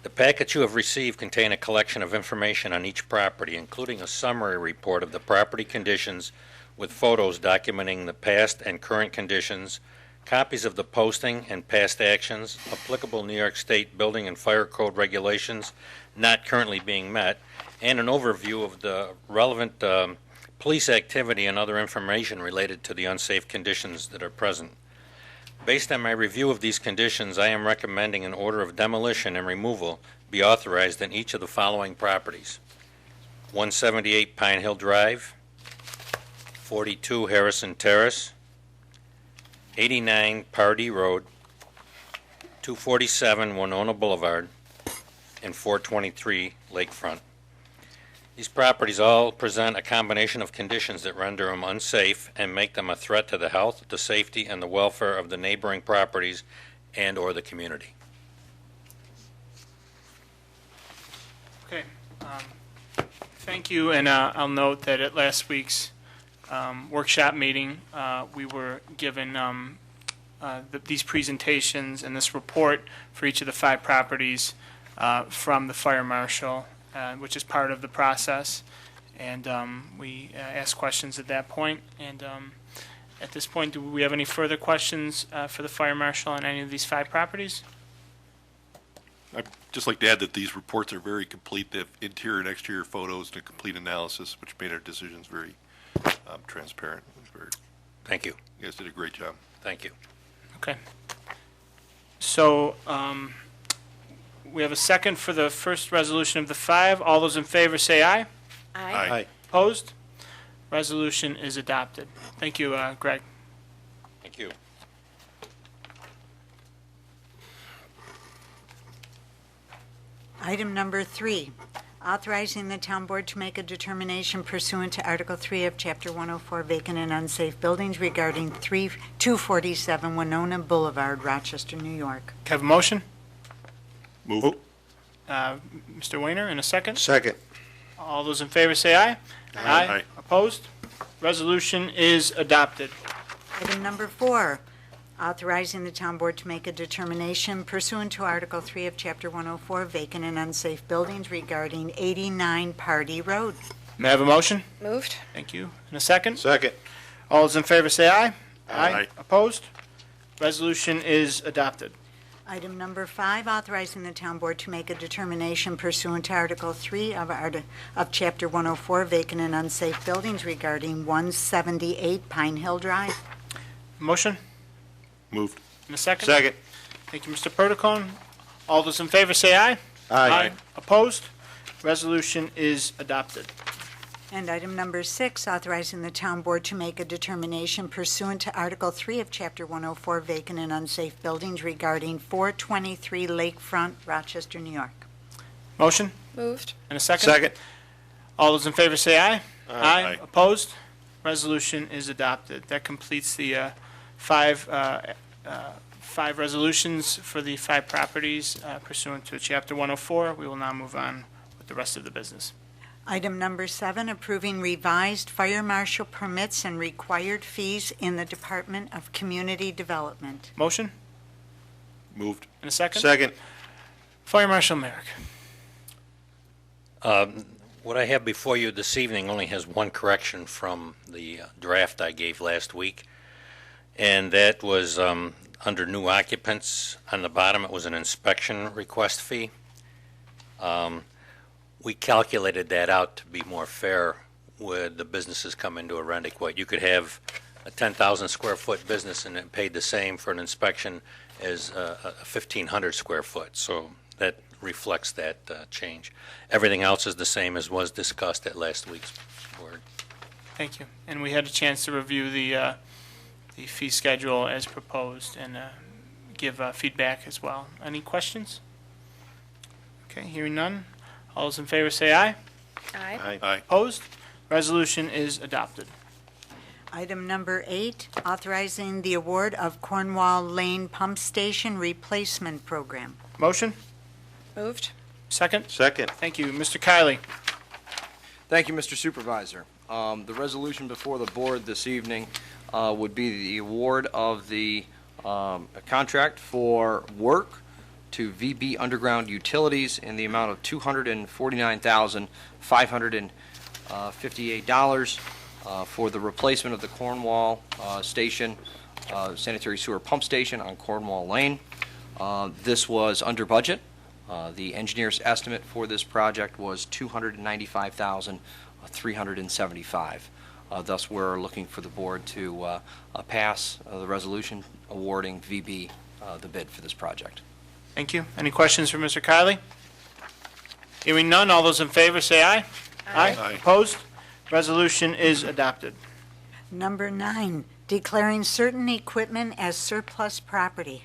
The packets you have received contain a collection of information on each property, including a summary report of the property conditions with photos documenting the past and current conditions, copies of the posting and past actions, applicable New York State building and fire code regulations not currently being met, and an overview of the relevant police activity and other information related to the unsafe conditions that are present. Based on my review of these conditions, I am recommending an order of demolition and removal be authorized in each of the following properties: 178 Pine Hill Drive, 42 Harrison Terrace, 89 Pardee Road, 247 Winona Boulevard, and 423 Lakefront. These properties all present a combination of conditions that render them unsafe and make them a threat to the health, the safety, and the welfare of the neighboring properties and/or the community. Okay. Thank you, and I'll note that at last week's workshop meeting, we were given these presentations and this report for each of the 5 properties from the fire marshal, which is part of the process. And we asked questions at that point. And at this point, do we have any further questions for the fire marshal on any of these 5 properties? I'd just like to add that these reports are very complete. They have interior and exterior photos and a complete analysis, which made our decisions very transparent. Thank you. You guys did a great job. Thank you. Okay. So we have a second for the first resolution of the 5. All those in favor say aye. Aye. Opposed? Resolution is adopted. Thank you, Greg. Thank you. Item number 3, authorizing the town board to make a determination pursuant to Article 3 of Chapter 104 vacant and unsafe buildings regarding 247 Winona Boulevard, Rochester, New York. Have a motion? Move. Mr. Weiner, in a second. Second. All those in favor say aye. Aye. Opposed? Resolution is adopted. Item number 4, authorizing the town board to make a determination pursuant to Article 3 of Chapter 104 vacant and unsafe buildings regarding 89 Party Road. May I have a motion? Moved. Thank you. In a second. Second. All those in favor say aye. Aye. Opposed? Resolution is adopted. Item number 5, authorizing the town board to make a determination pursuant to Article 3 of Chapter 104 vacant and unsafe buildings regarding 178 Pine Hill Drive. Motion? Moved. In a second. Second. Thank you, Mr. Perticone. All those in favor say aye. Aye. Opposed? Resolution is adopted. And item number 6, authorizing the town board to make a determination pursuant to Article 3 of Chapter 104 vacant and unsafe buildings regarding 423 Lakefront, Rochester, New York. Motion? Moved. In a second. Second. All those in favor say aye. Aye. Opposed? Resolution is adopted. That completes the 5 resolutions for the 5 properties pursuant to Chapter 104. We will now move on with the rest of the business. Item number 7, approving revised fire marshal permits and required fees in the Department of Community Development. Motion? Moved. In a second. Second. Fire Marshal Merrick. What I have before you this evening only has one correction from the draft I gave last week, and that was under new occupants. On the bottom, it was an inspection request fee. We calculated that out to be more fair when the businesses come into Arundequoit. You could have a 10,000 square foot business and it paid the same for an inspection as a 1,500 square foot. So that reflects that change. Everything else is the same as was discussed at last week's board. Thank you. And we had a chance to review the fee schedule as proposed and give feedback as well. Any questions? Okay, hearing none. All those in favor say aye. Aye. Aye. Opposed? Resolution is adopted. Item number 8, authorizing the award of Cornwall Lane Pump Station Replacement Program. Motion? Moved. Second? Second. Thank you. Mr. Kiley. Thank you, Mr. Supervisor. The resolution before the board this evening would be the award of the contract for work to VB Underground Utilities in the amount of $249,558 for the replacement of the Cornwall Station sanitary sewer pump station on Cornwall Lane. This was under budget. The engineer's estimate for this project was $295,375. Thus, we're looking for the board to pass the resolution awarding VB the bid for this project. Thank you. Any questions for Mr. Kiley? Hearing none, all those in favor say aye. Aye. Opposed? Resolution is adopted. Number 9, declaring certain equipment as surplus property.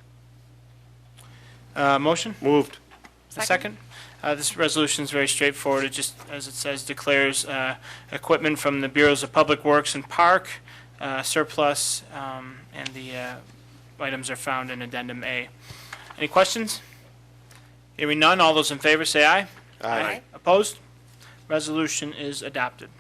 Motion? Moved. Second? This resolution is very straightforward. It just, as it says, declares equipment from the Bureaus of Public Works and Park surplus, and the items are found in Addendum A. Any questions? Hearing none, all those in favor say aye. Aye. Opposed? Resolution is adopted.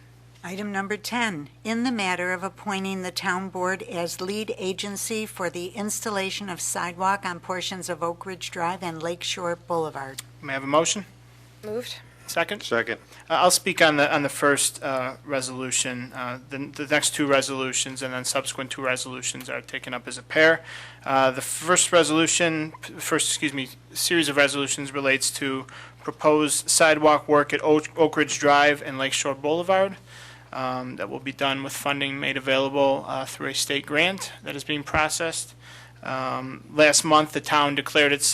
Item number 10, in the matter of appointing the town board as lead agency for the installation of sidewalk on portions of Oak Ridge Drive and Lake Shore Boulevard. May I have a motion? Moved. Second? Second. I'll speak on the first resolution. The next two resolutions and then subsequent two resolutions are taken up as a pair. The first series of resolutions relates to proposed sidewalk work at Oak Ridge Drive and Lake Shore Boulevard. That will be done with funding made available through a state grant that is being processed. Last month, the town declared its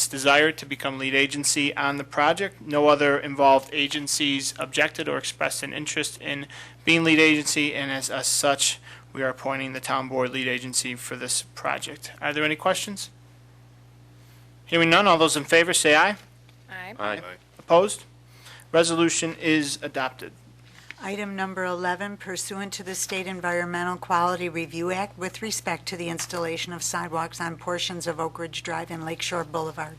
desire to become lead agency on the project. No other involved agencies objected or expressed an interest in being lead agency, and as such, we are appointing the town board lead agency for this project. Are there any questions? Hearing none, all those in favor say aye. Aye. Aye. Opposed? Resolution is adopted. Item number 11, pursuant to the State Environmental Quality Review Act with respect to the installation of sidewalks on portions of Oak Ridge Drive and Lake Shore Boulevard.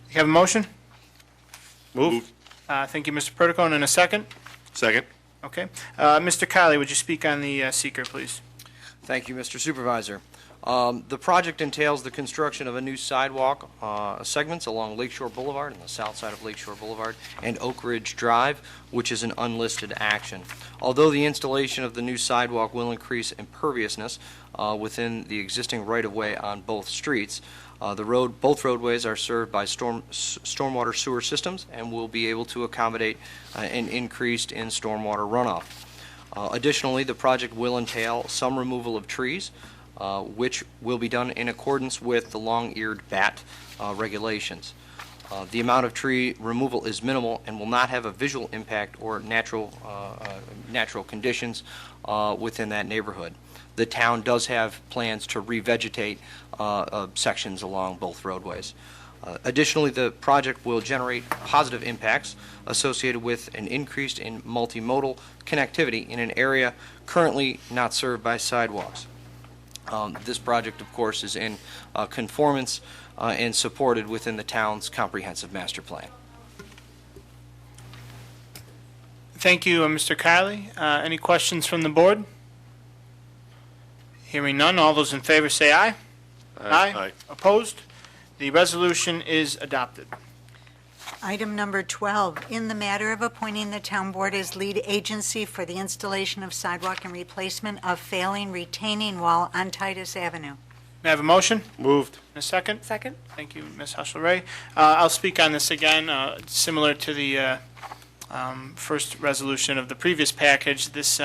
You have a motion? Move. Thank you, Mr. Perticone, and a second? Second. Okay. Mr. Kiley, would you speak on the seeker, please? Thank you, Mr. Supervisor. The project entails the construction of a new sidewalk segments along Lakeshore Boulevard and the south side of Lakeshore Boulevard and Oak Ridge Drive, which is an unlisted action. Although the installation of the new sidewalk will increase imperviousness within the existing right-of-way on both streets, both roadways are served by stormwater sewer systems and will be able to accommodate an increase in stormwater runoff. Additionally, the project will entail some removal of trees, which will be done in accordance with the long-eared bat regulations. The amount of tree removal is minimal and will not have a visual impact or natural conditions within that neighborhood. The town does have plans to revegetate sections along both roadways. Additionally, the project will generate positive impacts associated with an increase in multimodal connectivity in an area currently not served by sidewalks. This project, of course, is in conformance and supported within the town's comprehensive master plan. Thank you, Mr. Kiley. Any questions from the board? Hearing none, all those in favor say aye. Aye. Opposed? The resolution is adopted. Item number 12, in the matter of appointing the town board as lead agency for the installation of sidewalk and replacement of failing retaining wall on Titus Avenue. May I have a motion? Moved. And a second? Second. Thank you, Ms. Hushelray. I'll speak on this again, similar to the first resolution of the previous package. This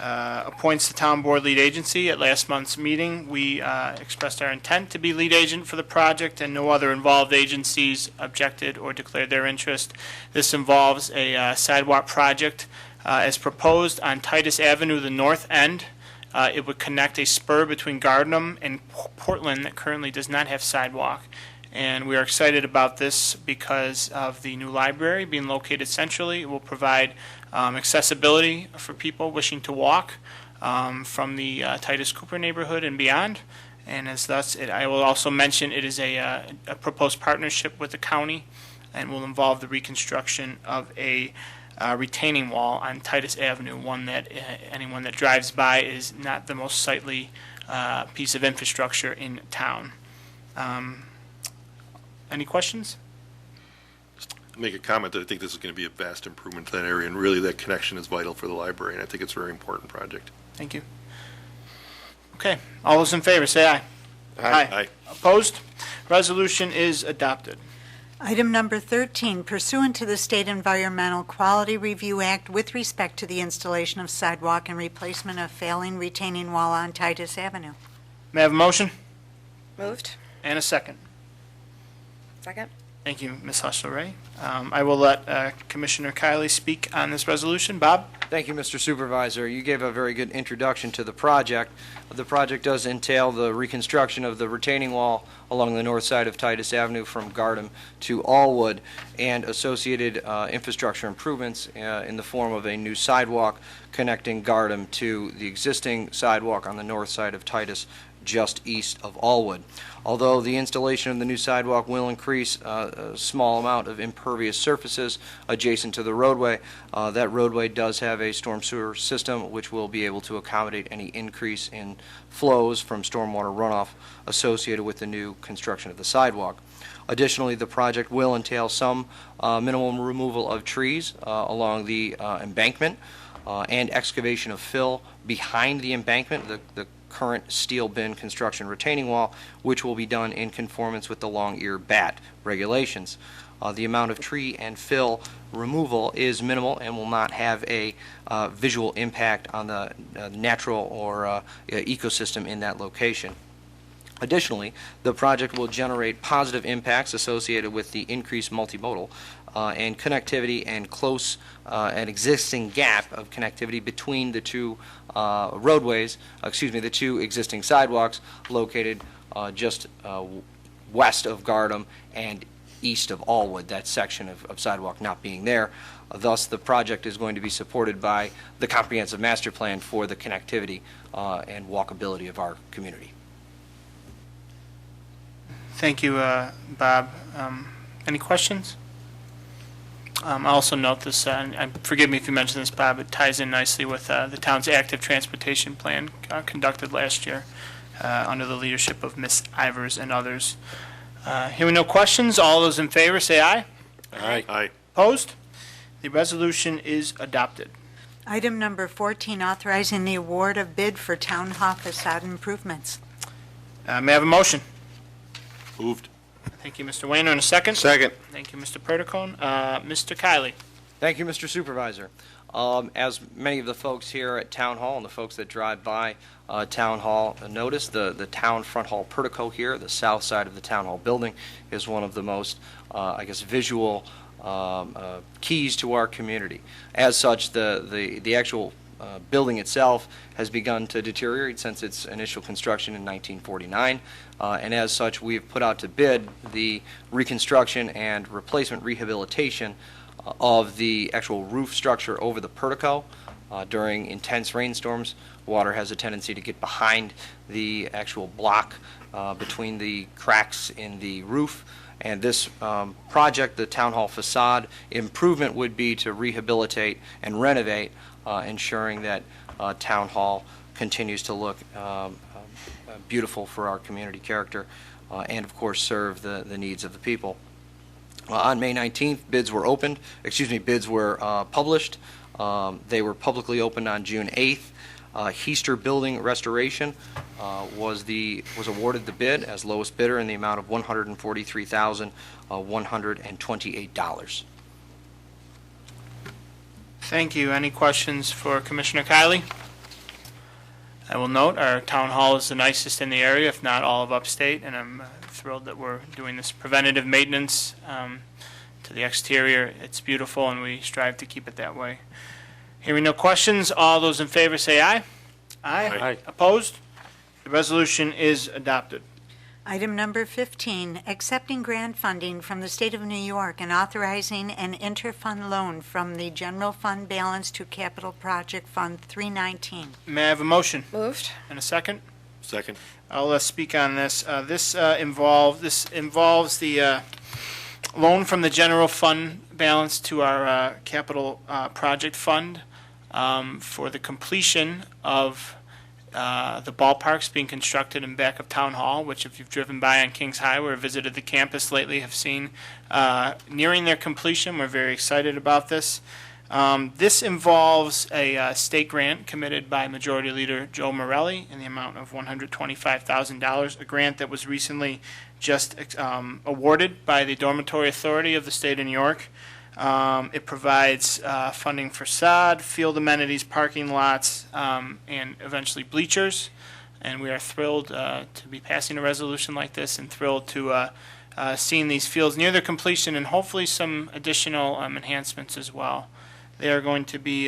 appoints the town board lead agency. At last month's meeting, we expressed our intent to be lead agent for the project, and no other involved agencies objected or declared their interest. This involves a sidewalk project as proposed on Titus Avenue, the north end. It would connect a spur between Gardner and Portland that currently does not have sidewalk. And we are excited about this because of the new library being located centrally. It will provide accessibility for people wishing to walk from the Titus Cooper neighborhood and beyond. And as thus, I will also mention it is a proposed partnership with the county and will involve the reconstruction of a retaining wall on Titus Avenue, one that anyone that drives by is not the most sightly piece of infrastructure in town. Any questions? Make a comment that I think this is going to be a vast improvement to that area, and really that connection is vital for the library, and I think it's a very important project. Thank you. Okay, all those in favor, say aye. Aye. Opposed? Resolution is adopted. Item number 13, pursuant to the State Environmental Quality Review Act with respect to the installation of sidewalk and replacement of failing retaining wall on Titus Avenue. May I have a motion? Moved. And a second. Second. Thank you, Ms. Hustle-Ray. I will let Commissioner Kiley speak on this resolution. Bob? Thank you, Mr. Supervisor. You gave a very good introduction to the project. The project does entail the reconstruction of the retaining wall along the north side of Titus Avenue from Gardam to Allwood and associated infrastructure improvements in the form of a new sidewalk connecting Gardam to the existing sidewalk on the north side of Titus just east of Allwood. Although the installation of the new sidewalk will increase a small amount of impervious surfaces adjacent to the roadway, that roadway does have a storm sewer system which will be able to accommodate any increase in flows from stormwater runoff associated with the new construction of the sidewalk. Additionally, the project will entail some minimum removal of trees along the embankment and excavation of fill behind the embankment, the current steel bin construction retaining wall, which will be done in conformance with the long ear bat regulations. The amount of tree and fill removal is minimal and will not have a visual impact on the natural or ecosystem in that location. Additionally, the project will generate positive impacts associated with the increased multimodal and connectivity and close an existing gap of connectivity between the two the two existing sidewalks located just west of Gardam and east of Allwood, that section of sidewalk not being there. Thus, the project is going to be supported by the comprehensive master plan for the connectivity and walkability of our community. Thank you, Bob. Any questions? I also note this, and forgive me if you mentioned this, Bob, it ties in nicely with the town's active transportation plan conducted last year under the leadership of Ms. Ivers and others. Hearing no questions, all those in favor say aye. Aye. Aye. Opposed? The resolution is adopted. Item number 14, authorizing the award of bid for town hall facade improvements. May I have a motion? Moved. Thank you, Mr. Wayner. And a second? Second. Thank you, Mr. Perticone. Mr. Kiley. Thank you, Mr. Supervisor. As many of the folks here at Town Hall and the folks that drive by Town Hall notice, the town front hall portico here, the south side of the Town Hall building, is one of the most, visual keys to our community. As such, the actual building itself has begun to deteriorate since its initial construction in 1949, and as such, we've put out to bid the reconstruction and replacement rehabilitation of the actual roof structure over the portico. During intense rainstorms, water has a tendency to get behind the actual block between the cracks in the roof. And this project, the Town Hall facade improvement, would be to rehabilitate and renovate, ensuring that Town Hall continues to look beautiful for our community character and, of course, serve the needs of the people. On May 19th, bids were published. They were publicly opened on June 8th. Heister Building Restoration was awarded the bid as lowest bidder in the amount of $143,128. Thank you. Any questions for Commissioner Kiley? I will note our town hall is the nicest in the area, if not all of upstate, and I'm thrilled that we're doing this preventative maintenance to the exterior. It's beautiful, and we strive to keep it that way. Hearing no questions, all those in favor say aye. Aye. Opposed? The resolution is adopted. Item number 15, accepting grant funding from the State of New York and authorizing an interfund loan from the General Fund balance to Capital Project Fund 319. May I have a motion? Moved. And a second? Second. I'll speak on this. This involves the loan from the general fund balance to our capital project fund for the completion of the ballparks being constructed in back of Town Hall, which if you've driven by on Kings Highway or visited the campus lately have seen nearing their completion. We're very excited about this. This involves a state grant committed by Majority Leader Joe Morelli in the amount of $125,000, a grant that was recently just awarded by the Dormitory Authority of the State of New York. It provides funding for sod, field amenities, parking lots, and eventually bleachers. And we are thrilled to be passing a resolution like this and thrilled to seeing these fields near their completion and hopefully some additional enhancements as well. They are going to be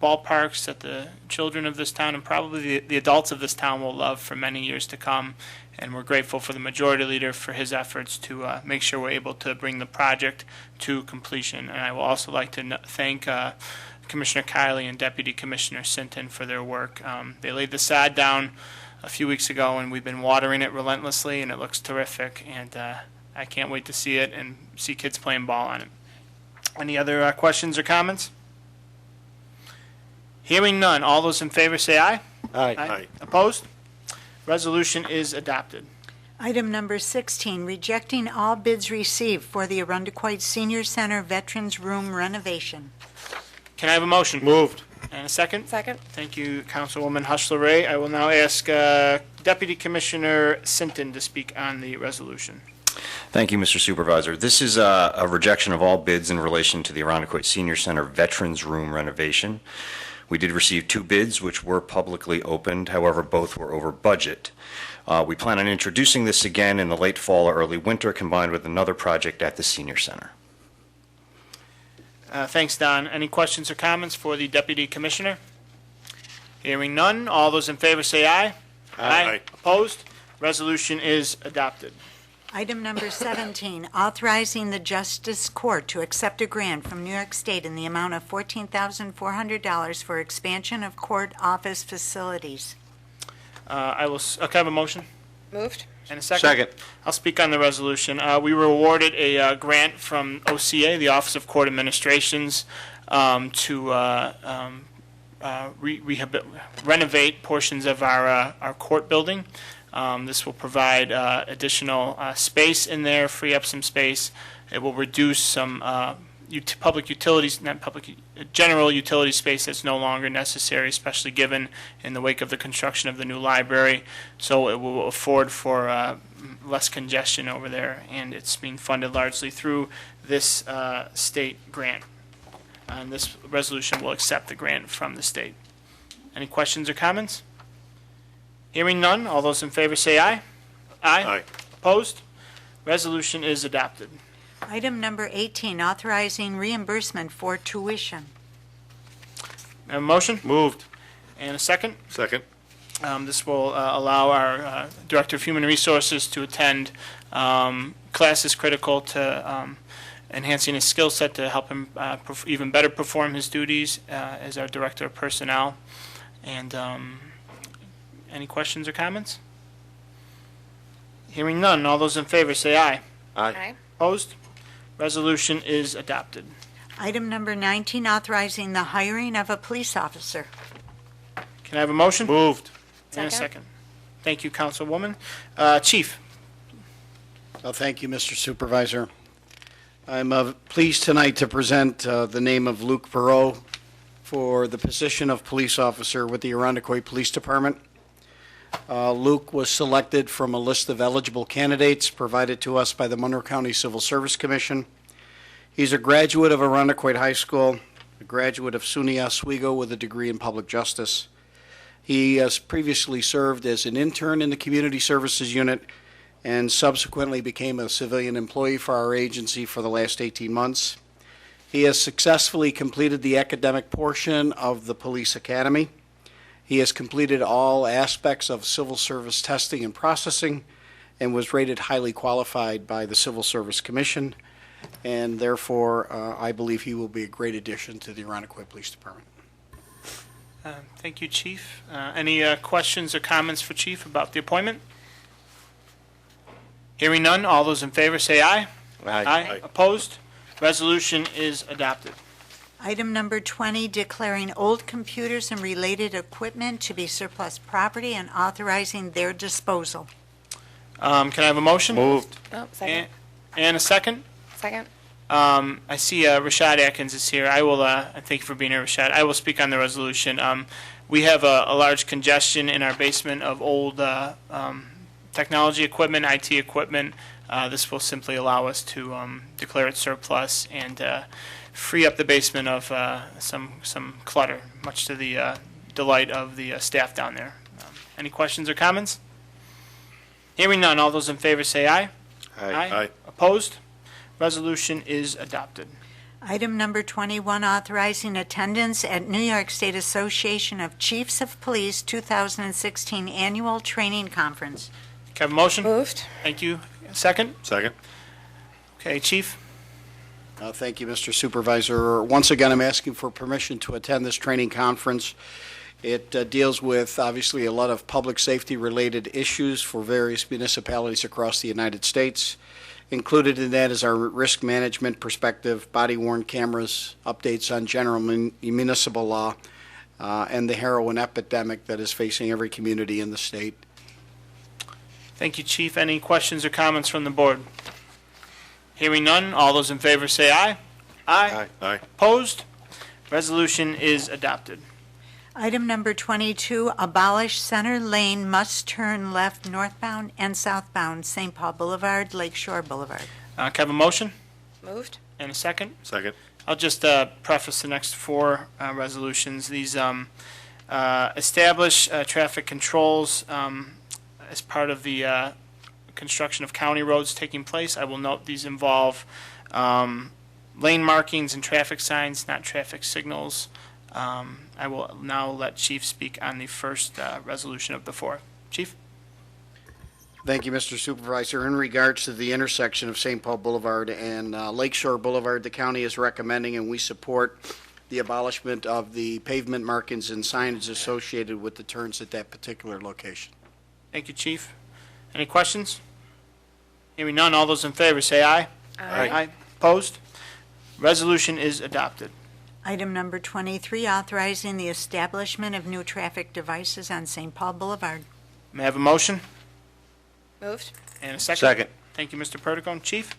ballparks that the children of this town and probably the adults of this town will love for many years to come. And we're grateful for the majority leader for his efforts to make sure we're able to bring the project to completion. And I will also like to thank Commissioner Kiley and Deputy Commissioner Sinton for their work. They laid the sod down a few weeks ago, and we've been watering it relentlessly, and it looks terrific. And I can't wait to see it and see kids playing ball on it. Any other questions or comments? Hearing none, all those in favor say aye. Aye. Aye. Opposed? Resolution is adopted. Item number 16, rejecting all bids received for the Arundecoit Senior Center Veterans Room renovation. Can I have a motion? Moved. And a second? Second. Thank you, Councilwoman Hushler-Ray. I will now ask Deputy Commissioner Sinton to speak on the resolution. Thank you, Mr. Supervisor. This is a rejection of all bids in relation to the Arundecoit Senior Center Veterans Room renovation. We did receive 2 bids, which were publicly opened. However, both were over budget. We plan on introducing this again in the late fall or early winter, combined with another project at the Senior Center. Thanks, Don. Any questions or comments for the Deputy Commissioner? Hearing none, all those in favor say aye. Aye. Opposed? Resolution is adopted. Item number 17, authorizing the Justice Court to accept a grant from New York State in the amount of $14,400 for expansion of court office facilities. Can I have a motion? Moved. And a second? Second. I'll speak on the resolution. We were awarded a grant from OCA, the Office of Court Administrations, to renovate portions of our court building. This will provide additional space in there, free up some space. It will reduce some general utility space that's no longer necessary, especially given in the wake of the construction of the new library. So it will afford for less congestion over there, and it's being funded largely through this state grant. And this resolution will accept the grant from the state. Any questions or comments? Hearing none, all those in favor say aye. Aye. Opposed? Resolution is adopted. Item number 18, authorizing reimbursement for tuition. Have a motion? Moved. And a second? Second. This will allow our Director of Human Resources to attend classes critical to enhancing his skill set to help him even better perform his duties as our Director of Personnel. And any questions or comments? Hearing none, all those in favor say aye. Aye. Opposed? Resolution is adopted. Item number 19, authorizing the hiring of a police officer. Can I have a motion? Moved. And a Second. second. Thank you, Councilwoman. Chief? Thank you, Mr. Supervisor. I'm pleased tonight to present the name of Luke Perot for the position of police officer with the Arundecoit Police Department. Luke was selected from a list of eligible candidates provided to us by the Monroe County Civil Service Commission. He's a graduate of Arundecoit High School, a graduate of SUNY Oswego with a degree in public justice. He has previously served as an intern in the Community Services Unit and subsequently became a civilian employee for our agency for the last 18 months. He has successfully completed the academic portion of the Police Academy. He has completed all aspects of civil service testing and processing and was rated highly qualified by the Civil Service Commission, and therefore I believe he will be a great addition to the Arundecoit Police Department. Thank you, Chief. Any questions or comments for Chief about the appointment? Hearing none, all those in favor say aye. Aye. Opposed? Resolution is adopted. Item number 20, declaring old computers and related equipment to be surplus property and authorizing their disposal. Can I have a motion? Moved. Oh, second. And a second? Second. I see Rashad Atkins is here. I will, thank you for being here, Rashad. I will speak on the resolution. We have a large congestion in our basement of old technology equipment, IT equipment. This will simply allow us to declare it surplus and free up the basement of some clutter, much to the delight of the staff down there. Any questions or comments? Hearing none, all those in favor say aye. Aye. Opposed? Resolution is adopted. Item number 21, authorizing attendance at New York State Association of Chiefs of Police 2016 Annual Training Conference. Can I have a motion? Moved. Thank you. Second? Second. Okay, Chief? Thank you, Mr. Supervisor. Once again, I'm asking for permission to attend this training conference. It deals with, obviously, a lot of public safety-related issues for various municipalities across the United States. Included in that is our risk management perspective, body-worn cameras, updates on general municipal law, and the heroin epidemic that is facing every community in the state. Thank you, Chief. Any questions or comments from the board? Hearing none, all those in favor say aye. Aye. Aye. Opposed? Resolution is adopted. Item number 22, abolish center lane must turn left northbound and southbound, St. Paul Boulevard, Lakeshore Boulevard. Can I have a motion? Moved. And a second? Second. I'll just preface the next four resolutions. These establish traffic controls as part of the construction of county roads taking place. I will note these involve lane markings and traffic signs, not traffic signals. I will now let Chief speak on the first resolution of the four. Chief? Thank you, Mr. Supervisor. In regards to the intersection of St. Paul Boulevard and Lakeshore Boulevard, the county is recommending and we support the abolishment of the pavement markings and signage associated with the turns at that particular location. Thank you, Chief. Any questions? Hearing none, all those in favor say aye. Aye. Opposed? Resolution is adopted. Item number 23, authorizing the establishment of new traffic devices on St. Paul Boulevard. May I have a motion? Moved. And a second? Second. Thank you, Mr. Perdigone. Chief?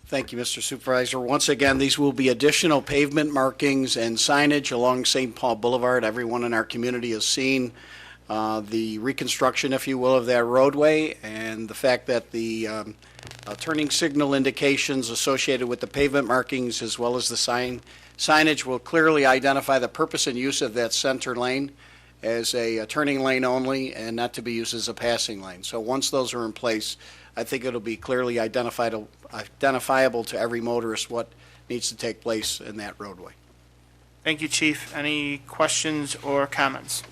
Thank you, Mr. Supervisor. Once again, these will be additional pavement markings and signage along St. Paul Boulevard. Everyone in our community has seen the reconstruction, if you will, of that roadway, and the fact that the turning signal indications associated with the pavement markings as well as the signage will clearly identify the purpose and use of that center lane as a turning lane only and not to be used as a passing lane. So once those are in place, I think it'll be clearly identifiable to every motorist what needs to take place in that roadway. Thank you, Chief. Any questions or comments?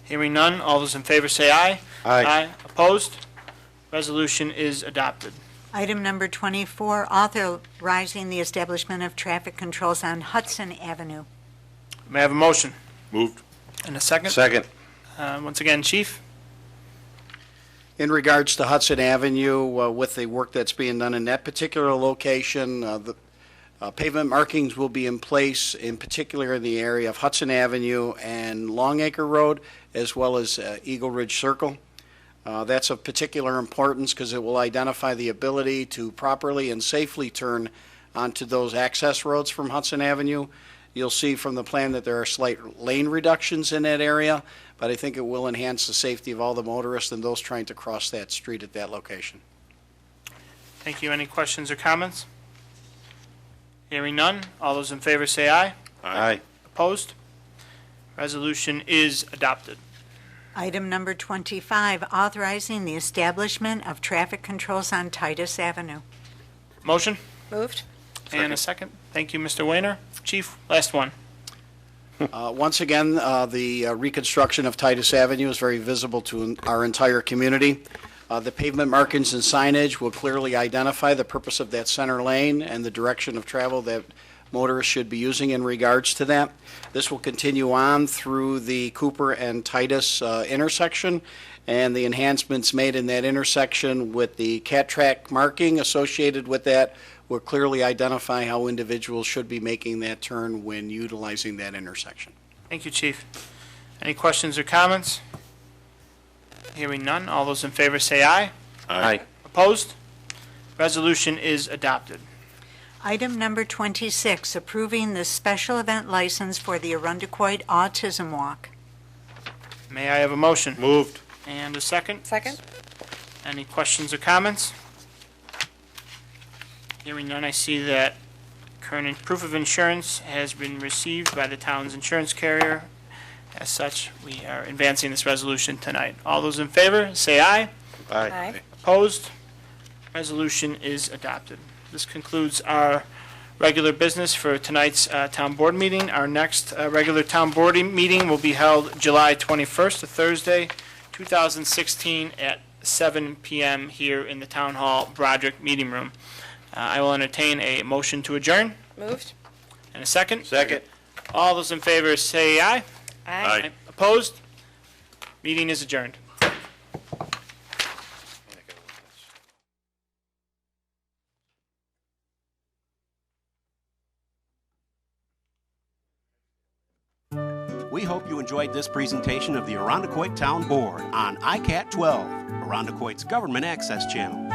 Hearing none, all those in favor say aye. Aye. Opposed? Resolution is adopted. Item number 24, authorizing the establishment of traffic controls on Hudson Avenue. May I have a motion? Moved. And a second? Second. Once again, Chief? In regards to Hudson Avenue, with the work that's being done in that particular location, the pavement markings will be in place, in particular in the area of Hudson Avenue and Longacre Road, as well as Eagle Ridge Circle. That's of particular importance because it will identify the ability to properly and safely turn onto those access roads from Hudson Avenue. You'll see from the plan that there are slight lane reductions in that area, but I think it will enhance the safety of all the motorists and those trying to cross that street at that location. Thank you. Any questions or comments? Hearing none, all those in favor say aye. Aye. Opposed? Resolution is adopted. Item number 25, authorizing the establishment of traffic controls on Titus Avenue. Motion? Moved. And a second. Thank you, Mr. Wayner. Chief, last one. Once again, the reconstruction of Titus Avenue is very visible to our entire community. The pavement markings and signage will clearly identify the purpose of that center lane and the direction of travel that motorists should be using in regards to that. This will continue on through the Cooper and Titus intersection, and the enhancements made in that intersection with the cat track marking associated with that will clearly identify how individuals should be making that turn when utilizing that intersection. Thank you, Chief. Any questions or comments? Hearing none, all those in favor say aye. Aye. Opposed? Resolution is adopted. Item number 26, approving the special event license for the Arundecoit Autism Walk. May I have a motion? Moved. And a second? Second. Any questions or comments? Hearing none, I see that current proof of insurance has been received by the town's insurance carrier. As such, we are advancing this resolution tonight. All those in favor, say aye. Aye. Opposed? Resolution is adopted. This concludes our regular business for tonight's town board meeting. Our next regular town board meeting will be held July 21st, a Thursday, 2016, at 7 p.m. here in the Town Hall Broderick Meeting Room. I will entertain a motion to adjourn. Moved. And a second? Second. All those in favor say aye. Aye. Opposed? Meeting is adjourned. We hope you enjoyed this presentation of the Irondequoit Town Board on ICAT 12, Irondequoit's government access channel.